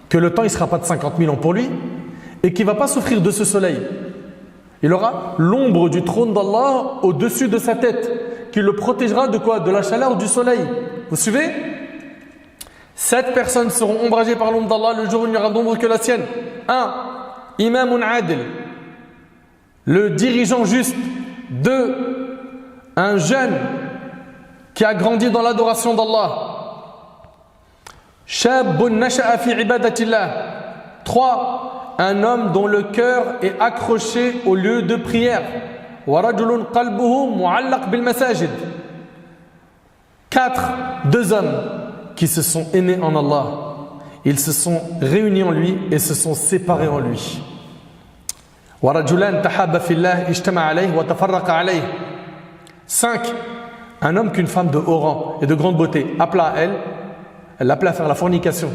que le temps il ne sera pas de 50 000 ans pour lui et qu'il ne va pas souffrir de ce soleil. Il aura l'ombre du trône d'Allah au-dessus de sa tête qui le protégera de quoi? De la chaleur du soleil. Vous suivez? 7 personnes seront ombragées par l'ombre d'Allah le jour où il n'y aura d'ombre que la sienne. 1. Imamun adil, le dirigeant juste. 2. Un jeune qui a grandi dans l'adoration d'Allah. Shabun nasha'a fi ibadatillah. 3. Un homme dont le cœur est accroché au lieu de prière. Wa rajulun qalbuhu mu'allaq bil masajid. 4. 2 hommes qui se sont aimés en Allah. Ils se sont réunis en lui et se sont séparés en lui. وَرَجُلَانْ تَحَابَ فِي اللَّهِ اجْتَمَعَ عَلَيْهِ وَتَفَرَّقَ عَلَيْهِ. 5. Un homme qu'une femme de haut rang et de grande beauté appela à elle, elle l'appela à faire la fornication.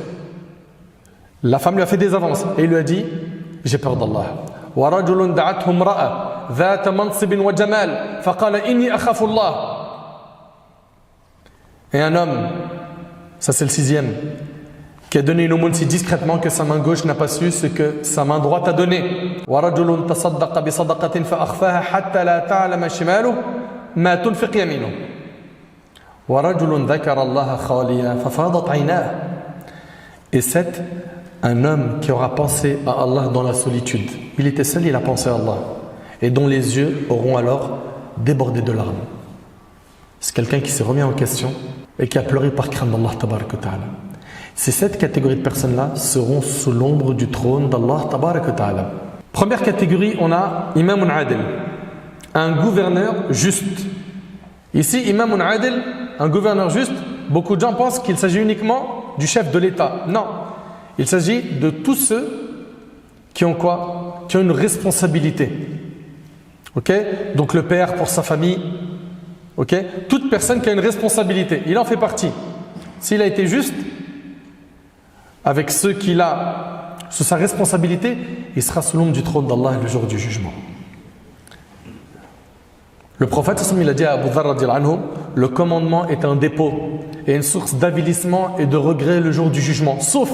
La femme lui a fait des avances et il lui a dit j'ai peur d'Allah. وَرَجُلٌ دَعَتْهُ امْرَأَةٌ ذَاتَ مَنْصِبٍ وَجَمَالٍ فَقَالَ إِنِّي أَخَافُ اللَّهَ. Et un homme, ça c'est le 6e, qui a donné une aumône si discrètement que sa main gauche n'a pas su ce que sa main droite a donné. وَرَجُلٌ تَصَدَّقَ بِصَدَقَةٍ فَأَخْفَاهَا حَتَّى لَا تَعْلَمَ شِمَالُهُ مَا تُنْفِقْ يَمِينُهُ. وَرَجُلٌ ذَكَرَ اللَّهَ خَالِيًا فَفَاضَتْ عَيْنَاهُ. Et 7, un homme qui aura pensé à Allah dans la solitude. Il était seul, il a pensé à Allah. Et dont les yeux auront alors débordé de larmes. C'est quelqu'un qui s'est remis en question et qui a pleuré par crainte d'Allah tabarak wa ta'ala. Ces 7 catégories de personnes-là seront sous l'ombre du trône d'Allah tabarak wa ta'ala. Première catégorie, on a Imamun Adil, un gouverneur juste. Ici, Imamun Adil, un gouverneur juste, beaucoup de gens pensent qu'il s'agit uniquement du chef de l'État. Non, il s'agit de tous ceux qui ont quoi? Qui ont une responsabilité. Ok? Donc le père pour sa famille. Ok? Toute personne qui a une responsabilité, il en fait partie. S'il a été juste avec ceux qu'il a sous sa responsabilité, il sera sous l'ombre du trône d'Allah le jour du jugement. Le prophète il a dit à Abu Dharr radhiyallahu anhu, le commandement est un dépôt et une source d'avilissement et de regret le jour du jugement, sauf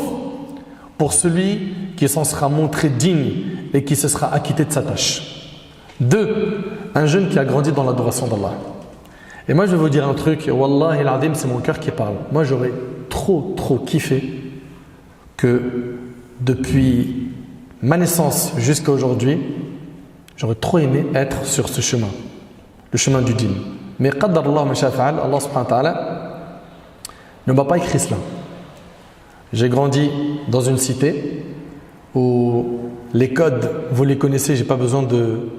pour celui qui s'en sera montré digne et qui se sera acquitté de sa tâche. 2, un jeune qui a grandi dans l'adoration d'Allah. Et moi je vais vous dire un truc, Wallahi al-Azim, c'est mon cœur qui parle. Moi j'aurais trop kiffé que depuis ma naissance jusqu'à aujourd'hui, j'aurais trop aimé être sur ce chemin, le chemin du dîn. Mais qadar Allah ma sha fa'al, Allah subhanahu wa ta'ala ne m'a pas écrit cela. J'ai grandi dans une cité où les codes, vous les connaissez, j'ai pas besoin de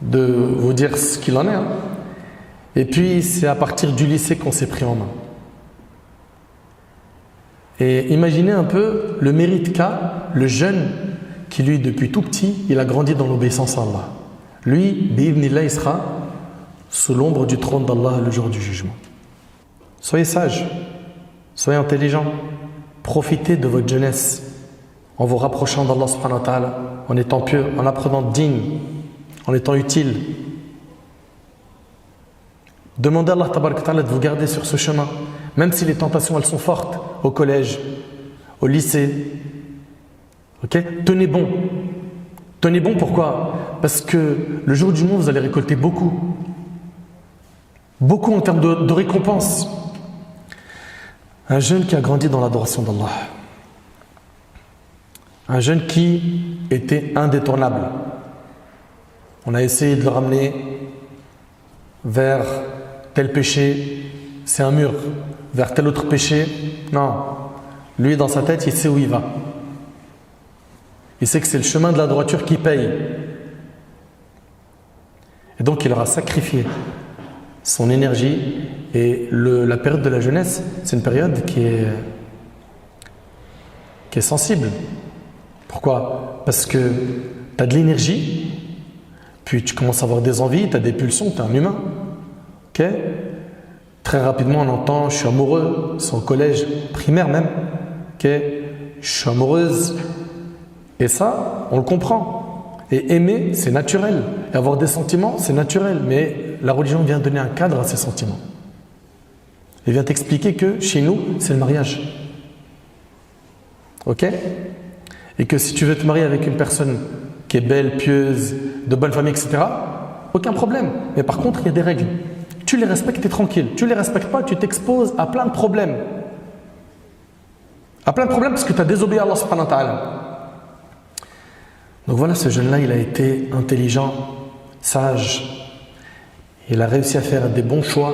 vous dire ce qu'il en est. Hein. Et puis c'est à partir du lycée qu'on s'est pris en main. Et imaginez un peu le mérite qu'a le jeune qui lui depuis tout petit, il a grandi dans l'obéissance à Allah. Lui, bi'idhnillah, il sera sous l'ombre du trône d'Allah le jour du jugement. Soyez sages, soyez intelligents, profitez de votre jeunesse en vous rapprochant d'Allah subhanahu wa ta'ala, en étant pieux, en apprenant digne, en étant utile. Demandez à Allah tabarak wa ta'ala de vous garder sur ce chemin, même si les tentations elles sont fortes, au collège, au lycée. Okay? Tenez bon. Tenez bon, pourquoi? Parce que le jour du jugement, vous allez récolter beaucoup. Beaucoup en termes de récompenses. Un jeune qui a grandi dans l'adoration d'Allah. Un jeune qui était indétournable. On a essayé de le ramener vers tel péché, c'est un mur. Vers tel autre péché, non. Lui, dans sa tête, il sait où il va. Il sait que c'est le chemin de la droiture qui paye. Et donc, il aura sacrifié son énergie. Et la période de la jeunesse, c'est une période qui est sensible. Pourquoi? Parce que tu as de l'énergie, puis tu commences à avoir des envies, tu as des pulsions, tu es un humain. Ok? Très rapidement, on entend « je suis amoureux », c'est au collège primaire même. Ok? Je suis amoureuse. Et ça, on le comprend. Et aimer, c'est naturel. Et avoir des sentiments, c'est naturel. Mais la religion vient donner un cadre à ces sentiments. Elle vient t'expliquer que chez nous, c'est le mariage. Ok? Et que si tu veux te marier avec une personne qui est belle, pieuse, de bonne famille, etc., aucun problème. Mais par contre, il y a des règles. Tu les respectes, tu es tranquille. Tu ne les respectes pas, tu t'exposes à plein de problèmes. À plein de problèmes parce que tu as désobéi à Allah subhanahu wa ta'ala. Donc voilà, ce jeune-là, il a été intelligent, sage. Il a réussi à faire des bons choix.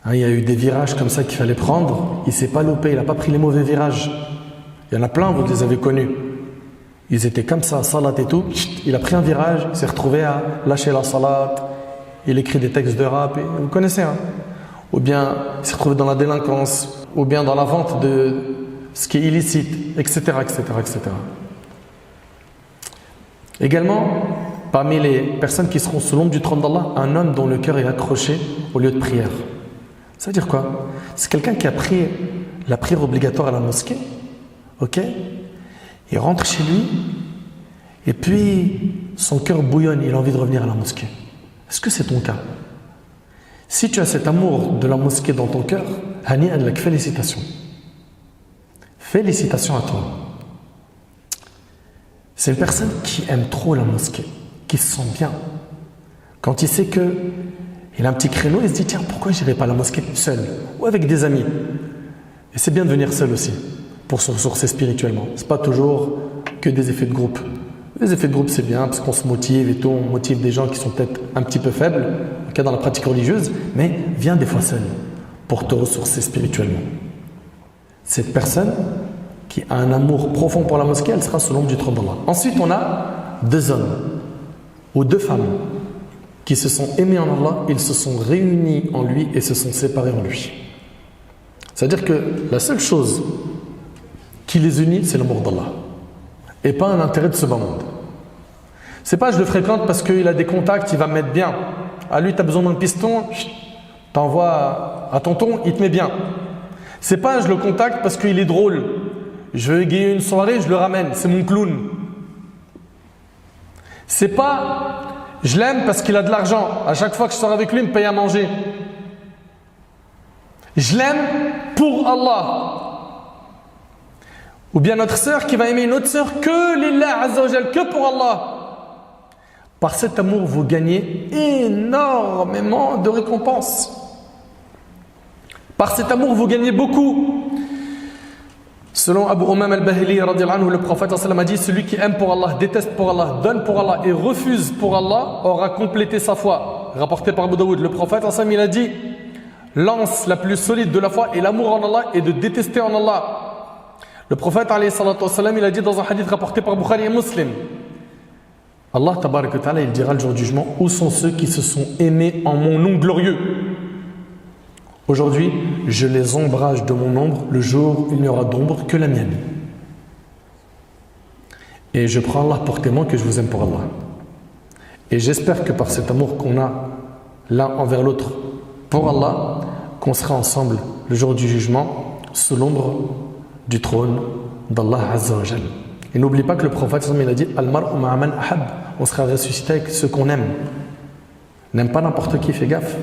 Hein, il y a eu des virages comme ça qu'il fallait prendre. Il ne s'est pas loupé, il n'a pas pris les mauvais virages. Il y en a plein, vous les avez connus. Ils étaient comme ça, salat et tout. Il a pris un virage, il s'est retrouvé à lâcher la salat. Il écrit des textes de rap, et vous connaissez. Hein. Ou bien il s'est retrouvé dans la délinquance, ou bien dans la vente de ce qui est illicite, etc. etc., etc. Également, parmi les personnes qui seront sous l'ombre du trône d'Allah, un homme dont le cœur est accroché au lieu de prière. Ça veut dire quoi? C'est quelqu'un qui a pris la prière obligatoire à la mosquée. Ok? Il rentre chez lui et puis son cœur bouillonne, il a envie de revenir à la mosquée. Est-ce que c'est ton cas? Si tu as cet amour de la mosquée dans ton cœur, Hani Adlak, félicitations. Félicitations à toi. C'est une personne qui aime trop la mosquée, qui se sent bien. Quand il sait qu'il a un petit créneau, il se dit tiens, pourquoi je n'irai pas à la mosquée seul ou avec des amis? Et c'est bien de venir seul aussi, pour se ressourcer spirituellement. Ce n'est pas toujours que des effets de groupe. Les effets de groupe, c'est bien parce qu'on se motive et tout, on motive des gens qui sont peut-être un petit peu faibles, en cas dans la pratique religieuse, mais viens des fois seul pour te ressourcer spirituellement. Cette personne qui a un amour profond pour la mosquée, elle sera sous l'ombre du trône d'Allah. Ensuite, on a deux hommes ou deux femmes qui se sont aimés en Allah, ils se sont réunis en lui et se sont séparés en lui. C'est-à-dire que la seule chose qui les unit, c'est l'amour d'Allah. Et pas un intérêt de ce bas monde. C'est pas je le fréquente parce qu'il a des contacts, il va me mettre bien. À lui, tu as besoin d'un piston, t'envoies à tonton, il te met bien. C'est pas je le contacte parce qu'il est drôle. Je veux égayer une soirée, je le ramène, c'est mon clown. C'est pas je l'aime parce qu'il a de l'argent. À chaque fois que je sors avec lui, il me paye à manger. Je l'aime pour Allah. Ou bien notre sœur qui va aimer une autre sœur que lillah azza wa jal, que pour Allah. Par cet amour, vous gagnez énormément de récompenses. Par cet amour, vous gagnez beaucoup. Selon Abu Umam al-Bahili, le prophète a dit: celui qui aime pour Allah, déteste pour Allah, donne pour Allah et refuse pour Allah aura complété sa foi. Rapporté par Abu Daoud, le prophète il a dit: l'anse la plus solide de la foi est l'amour en Allah et de détester en Allah. Le prophète il a dit dans un hadith rapporté par Bukhari et Muslim: Allah tabarak wa ta'ala, il dira le jour du jugement: où sont ceux qui se sont aimés en mon nom glorieux? Aujourd'hui, je les ombrage de mon ombre le jour où il n'y aura d'ombre que la mienne. Et je prends Allah pour témoin que je vous aime pour Allah. Et j'espère que par cet amour qu'on a l'un envers l'autre pour Allah, qu'on sera ensemble le jour du jugement sous l'ombre du trône d'Allah Azza wa Jal. Et n'oublie pas que le prophète il a dit: Al-mar'u ma'a man ahab. On sera ressuscité avec ceux qu'on aime. N'aime pas n'importe qui, fais gaffe.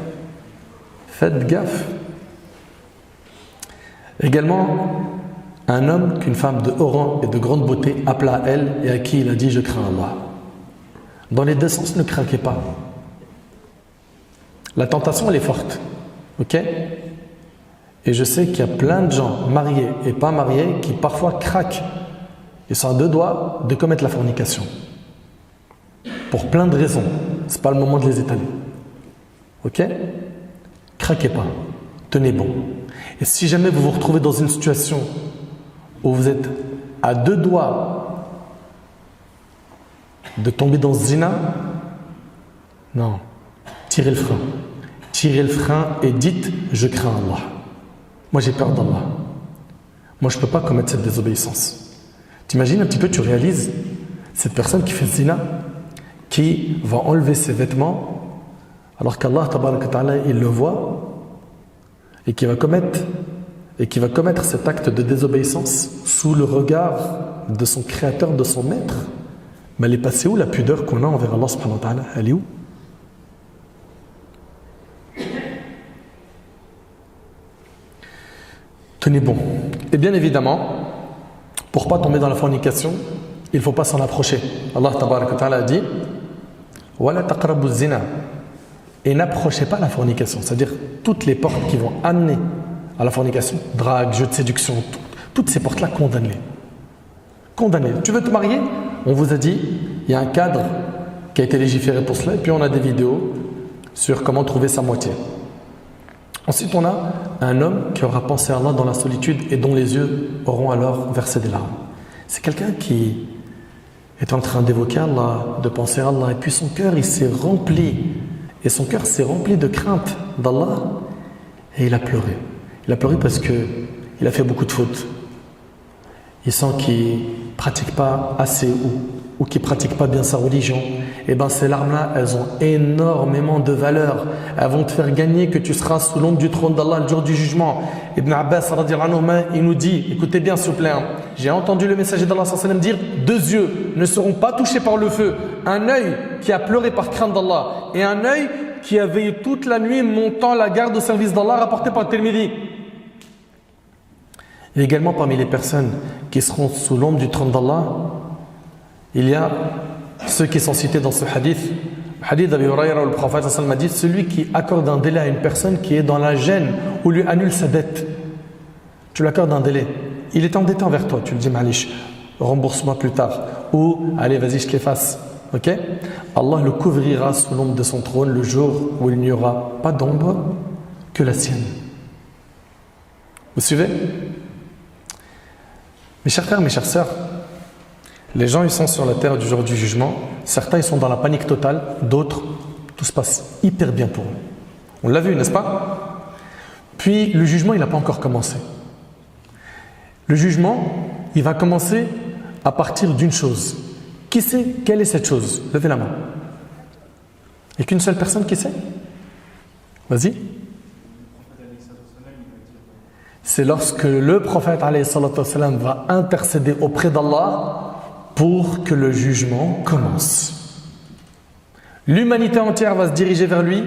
Faites gaffe. Également, un homme qu'une femme de haut rang et de grande beauté appela à elle et à qui il a dit: je crains Allah. Dans les deux sens, ne craquez pas. La tentation, elle est forte. Ok? Et je sais qu'il y a plein de gens, mariés et pas mariés, qui parfois craquent. Ils sont à deux doigts de commettre la fornication. Pour plein de raisons. Ce n'est pas le moment de les étaler. Ok? Craquez pas. Tenez bon. Et si jamais vous vous retrouvez dans une situation où vous êtes à deux doigts de tomber dans ce zina, non. Tirez le frein. Tirez le frein et dites: je crains Allah. Moi j'ai peur d'Allah. Moi je ne peux pas commettre cette désobéissance. T'imagines un petit peu, tu réalises cette personne qui fait zina, qui va enlever ses vêtements alors qu'Allah tabaraka ta'ala il le voit, et qui va commettre cet acte de désobéissance sous le regard de son créateur, de son maître. Mais elle est passée où la pudeur qu'on a envers Allah subhanahu wa ta'ala? Elle est où? Tenez bon. Et bien évidemment, pour ne pas tomber dans la fornication, il ne faut pas s'en approcher. Allah tabaraka wa ta'ala a dit: Wala taqrabu zina. Et n'approchez pas la fornication, c'est-à-dire toutes les portes qui vont amener à la fornication, drague, jeu de séduction, toutes ces portes-là, condamnez-les. Condamnez-les. Tu veux te marier? On vous a dit, il y a un cadre qui a été légiféré pour cela, et puis on a des vidéos sur comment trouver sa moitié. Ensuite, on a un homme qui aura pensé à Allah dans la solitude et dont les yeux auront alors versé des larmes. C'est quelqu'un qui est en train d'évoquer Allah, de penser à Allah, et puis son cœur, il s'est rempli. Et son cœur s'est rempli de crainte d'Allah et il a pleuré. Il a pleuré parce qu'il a fait beaucoup de fautes. Il sent qu'il ne pratique pas assez ou qu'il ne pratique pas bien sa religion. Et bien ces larmes-là, elles ont énormément de valeur. Elles vont te faire gagner que tu seras sous l'ombre du trône d'Allah le jour du jugement. Ibn Abbas, il nous dit, écoutez bien s'il vous plaît, j'ai entendu le messager d'Allah dire: deux yeux ne seront pas touchés par le feu. Un œil qui a pleuré par crainte d'Allah et un œil qui a veillé toute la nuit montant la garde au service d'Allah, rapporté par Tirmidhi. Et également parmi les personnes qui seront sous l'ombre du trône d'Allah, il y a ceux qui sont cités dans ce hadith. Le hadith d'Abi Hurayra où le prophète a dit: celui qui accorde un délai à une personne qui est dans la gêne ou lui annule sa dette, tu lui accordes un délai, il est endetté envers toi, tu lui dis: Malish, rembourse-moi plus tard, ou allez vas-y je te l'efface. Ok? Allah le couvrira sous l'ombre de son trône le jour où il n'y aura pas d'ombre que la sienne. Vous suivez? Mes chers frères, mes chères sœurs, les gens ils sont sur la terre du jour du jugement. Certains ils sont dans la panique totale, d'autres tout se passe hyper bien pour eux. On l'a vu, n'est-ce pas? Puis le jugement il n'a pas encore commencé. Le jugement il va commencer à partir d'une chose. Qui sait quelle est cette chose? Levez la main. Il n'y a qu'une seule personne qui sait? Vas-y. C'est lorsque le prophète va intercéder auprès d'Allah pour que le jugement commence. L'humanité entière va se diriger vers lui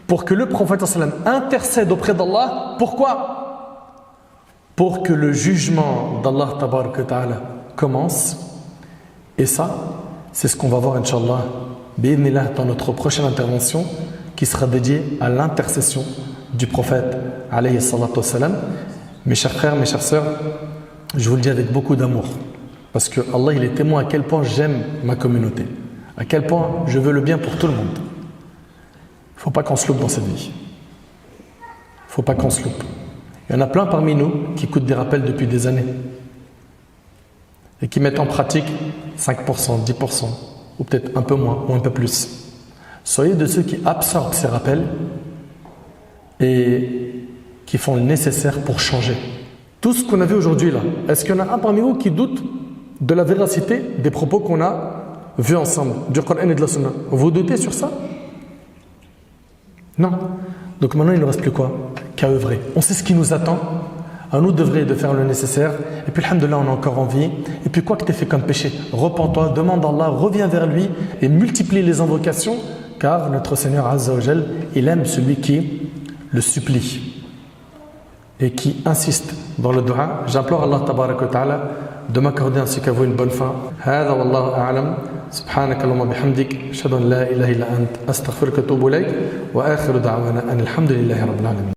pour que le prophète intercède auprès d'Allah. Pourquoi? pour que le jugement d'Allah Tabaraka wa Ta'ala commence. Et ça, c'est ce qu'on va voir, Inch'Allah, bi'idhnillah, dans notre prochaine intervention, qui sera dédiée à l'intercession du prophète, alayhi salatu wassalam. Mes chers frères, mes chères sœurs, je vous le dis avec beaucoup d'amour, parce que Allah, il est témoin à quel point j'aime ma communauté, à quel point je veux le bien pour tout le monde. Il ne faut pas qu'on se loupe dans cette vie. Il ne faut pas qu'on se loupe. Il y en a plein parmi nous qui écoutent des rappels depuis des années et qui mettent en pratique 5%, 10%, ou peut-être un peu moins, ou un peu plus. Soyez de ceux qui absorbent ces rappels et qui font le nécessaire pour changer. Tout ce qu'on a vu aujourd'hui là, est-ce qu'il y en a un parmi vous qui doute de la véracité des propos qu'on a vus ensemble, du Coran et de la Sunna? Vous doutez sur ça? Non. Donc maintenant, il ne nous reste plus quoi? Qu'à œuvrer. On sait ce qui nous attend. À nous d'œuvrer, de faire le nécessaire. Et puis, alhamdoulilah, on a encore envie. Et puis, quoi que tu aies fait comme péché, repens-toi, demande à Allah, reviens vers lui et multiplie les invocations, car notre Seigneur Azza wa Jal, il aime celui qui le supplie et qui insiste dans le dua. J'implore Allah Tabaraka wa Ta'ala de m'accorder ainsi qu'à vous une bonne fin. Hada wallahu a'lam. سبحانك اللهم وبحمدك أشهد أن لا إله إلا أنت أستغفرك وأتوب إليك وآخر دعوانا أن الحمد لله رب العالمين.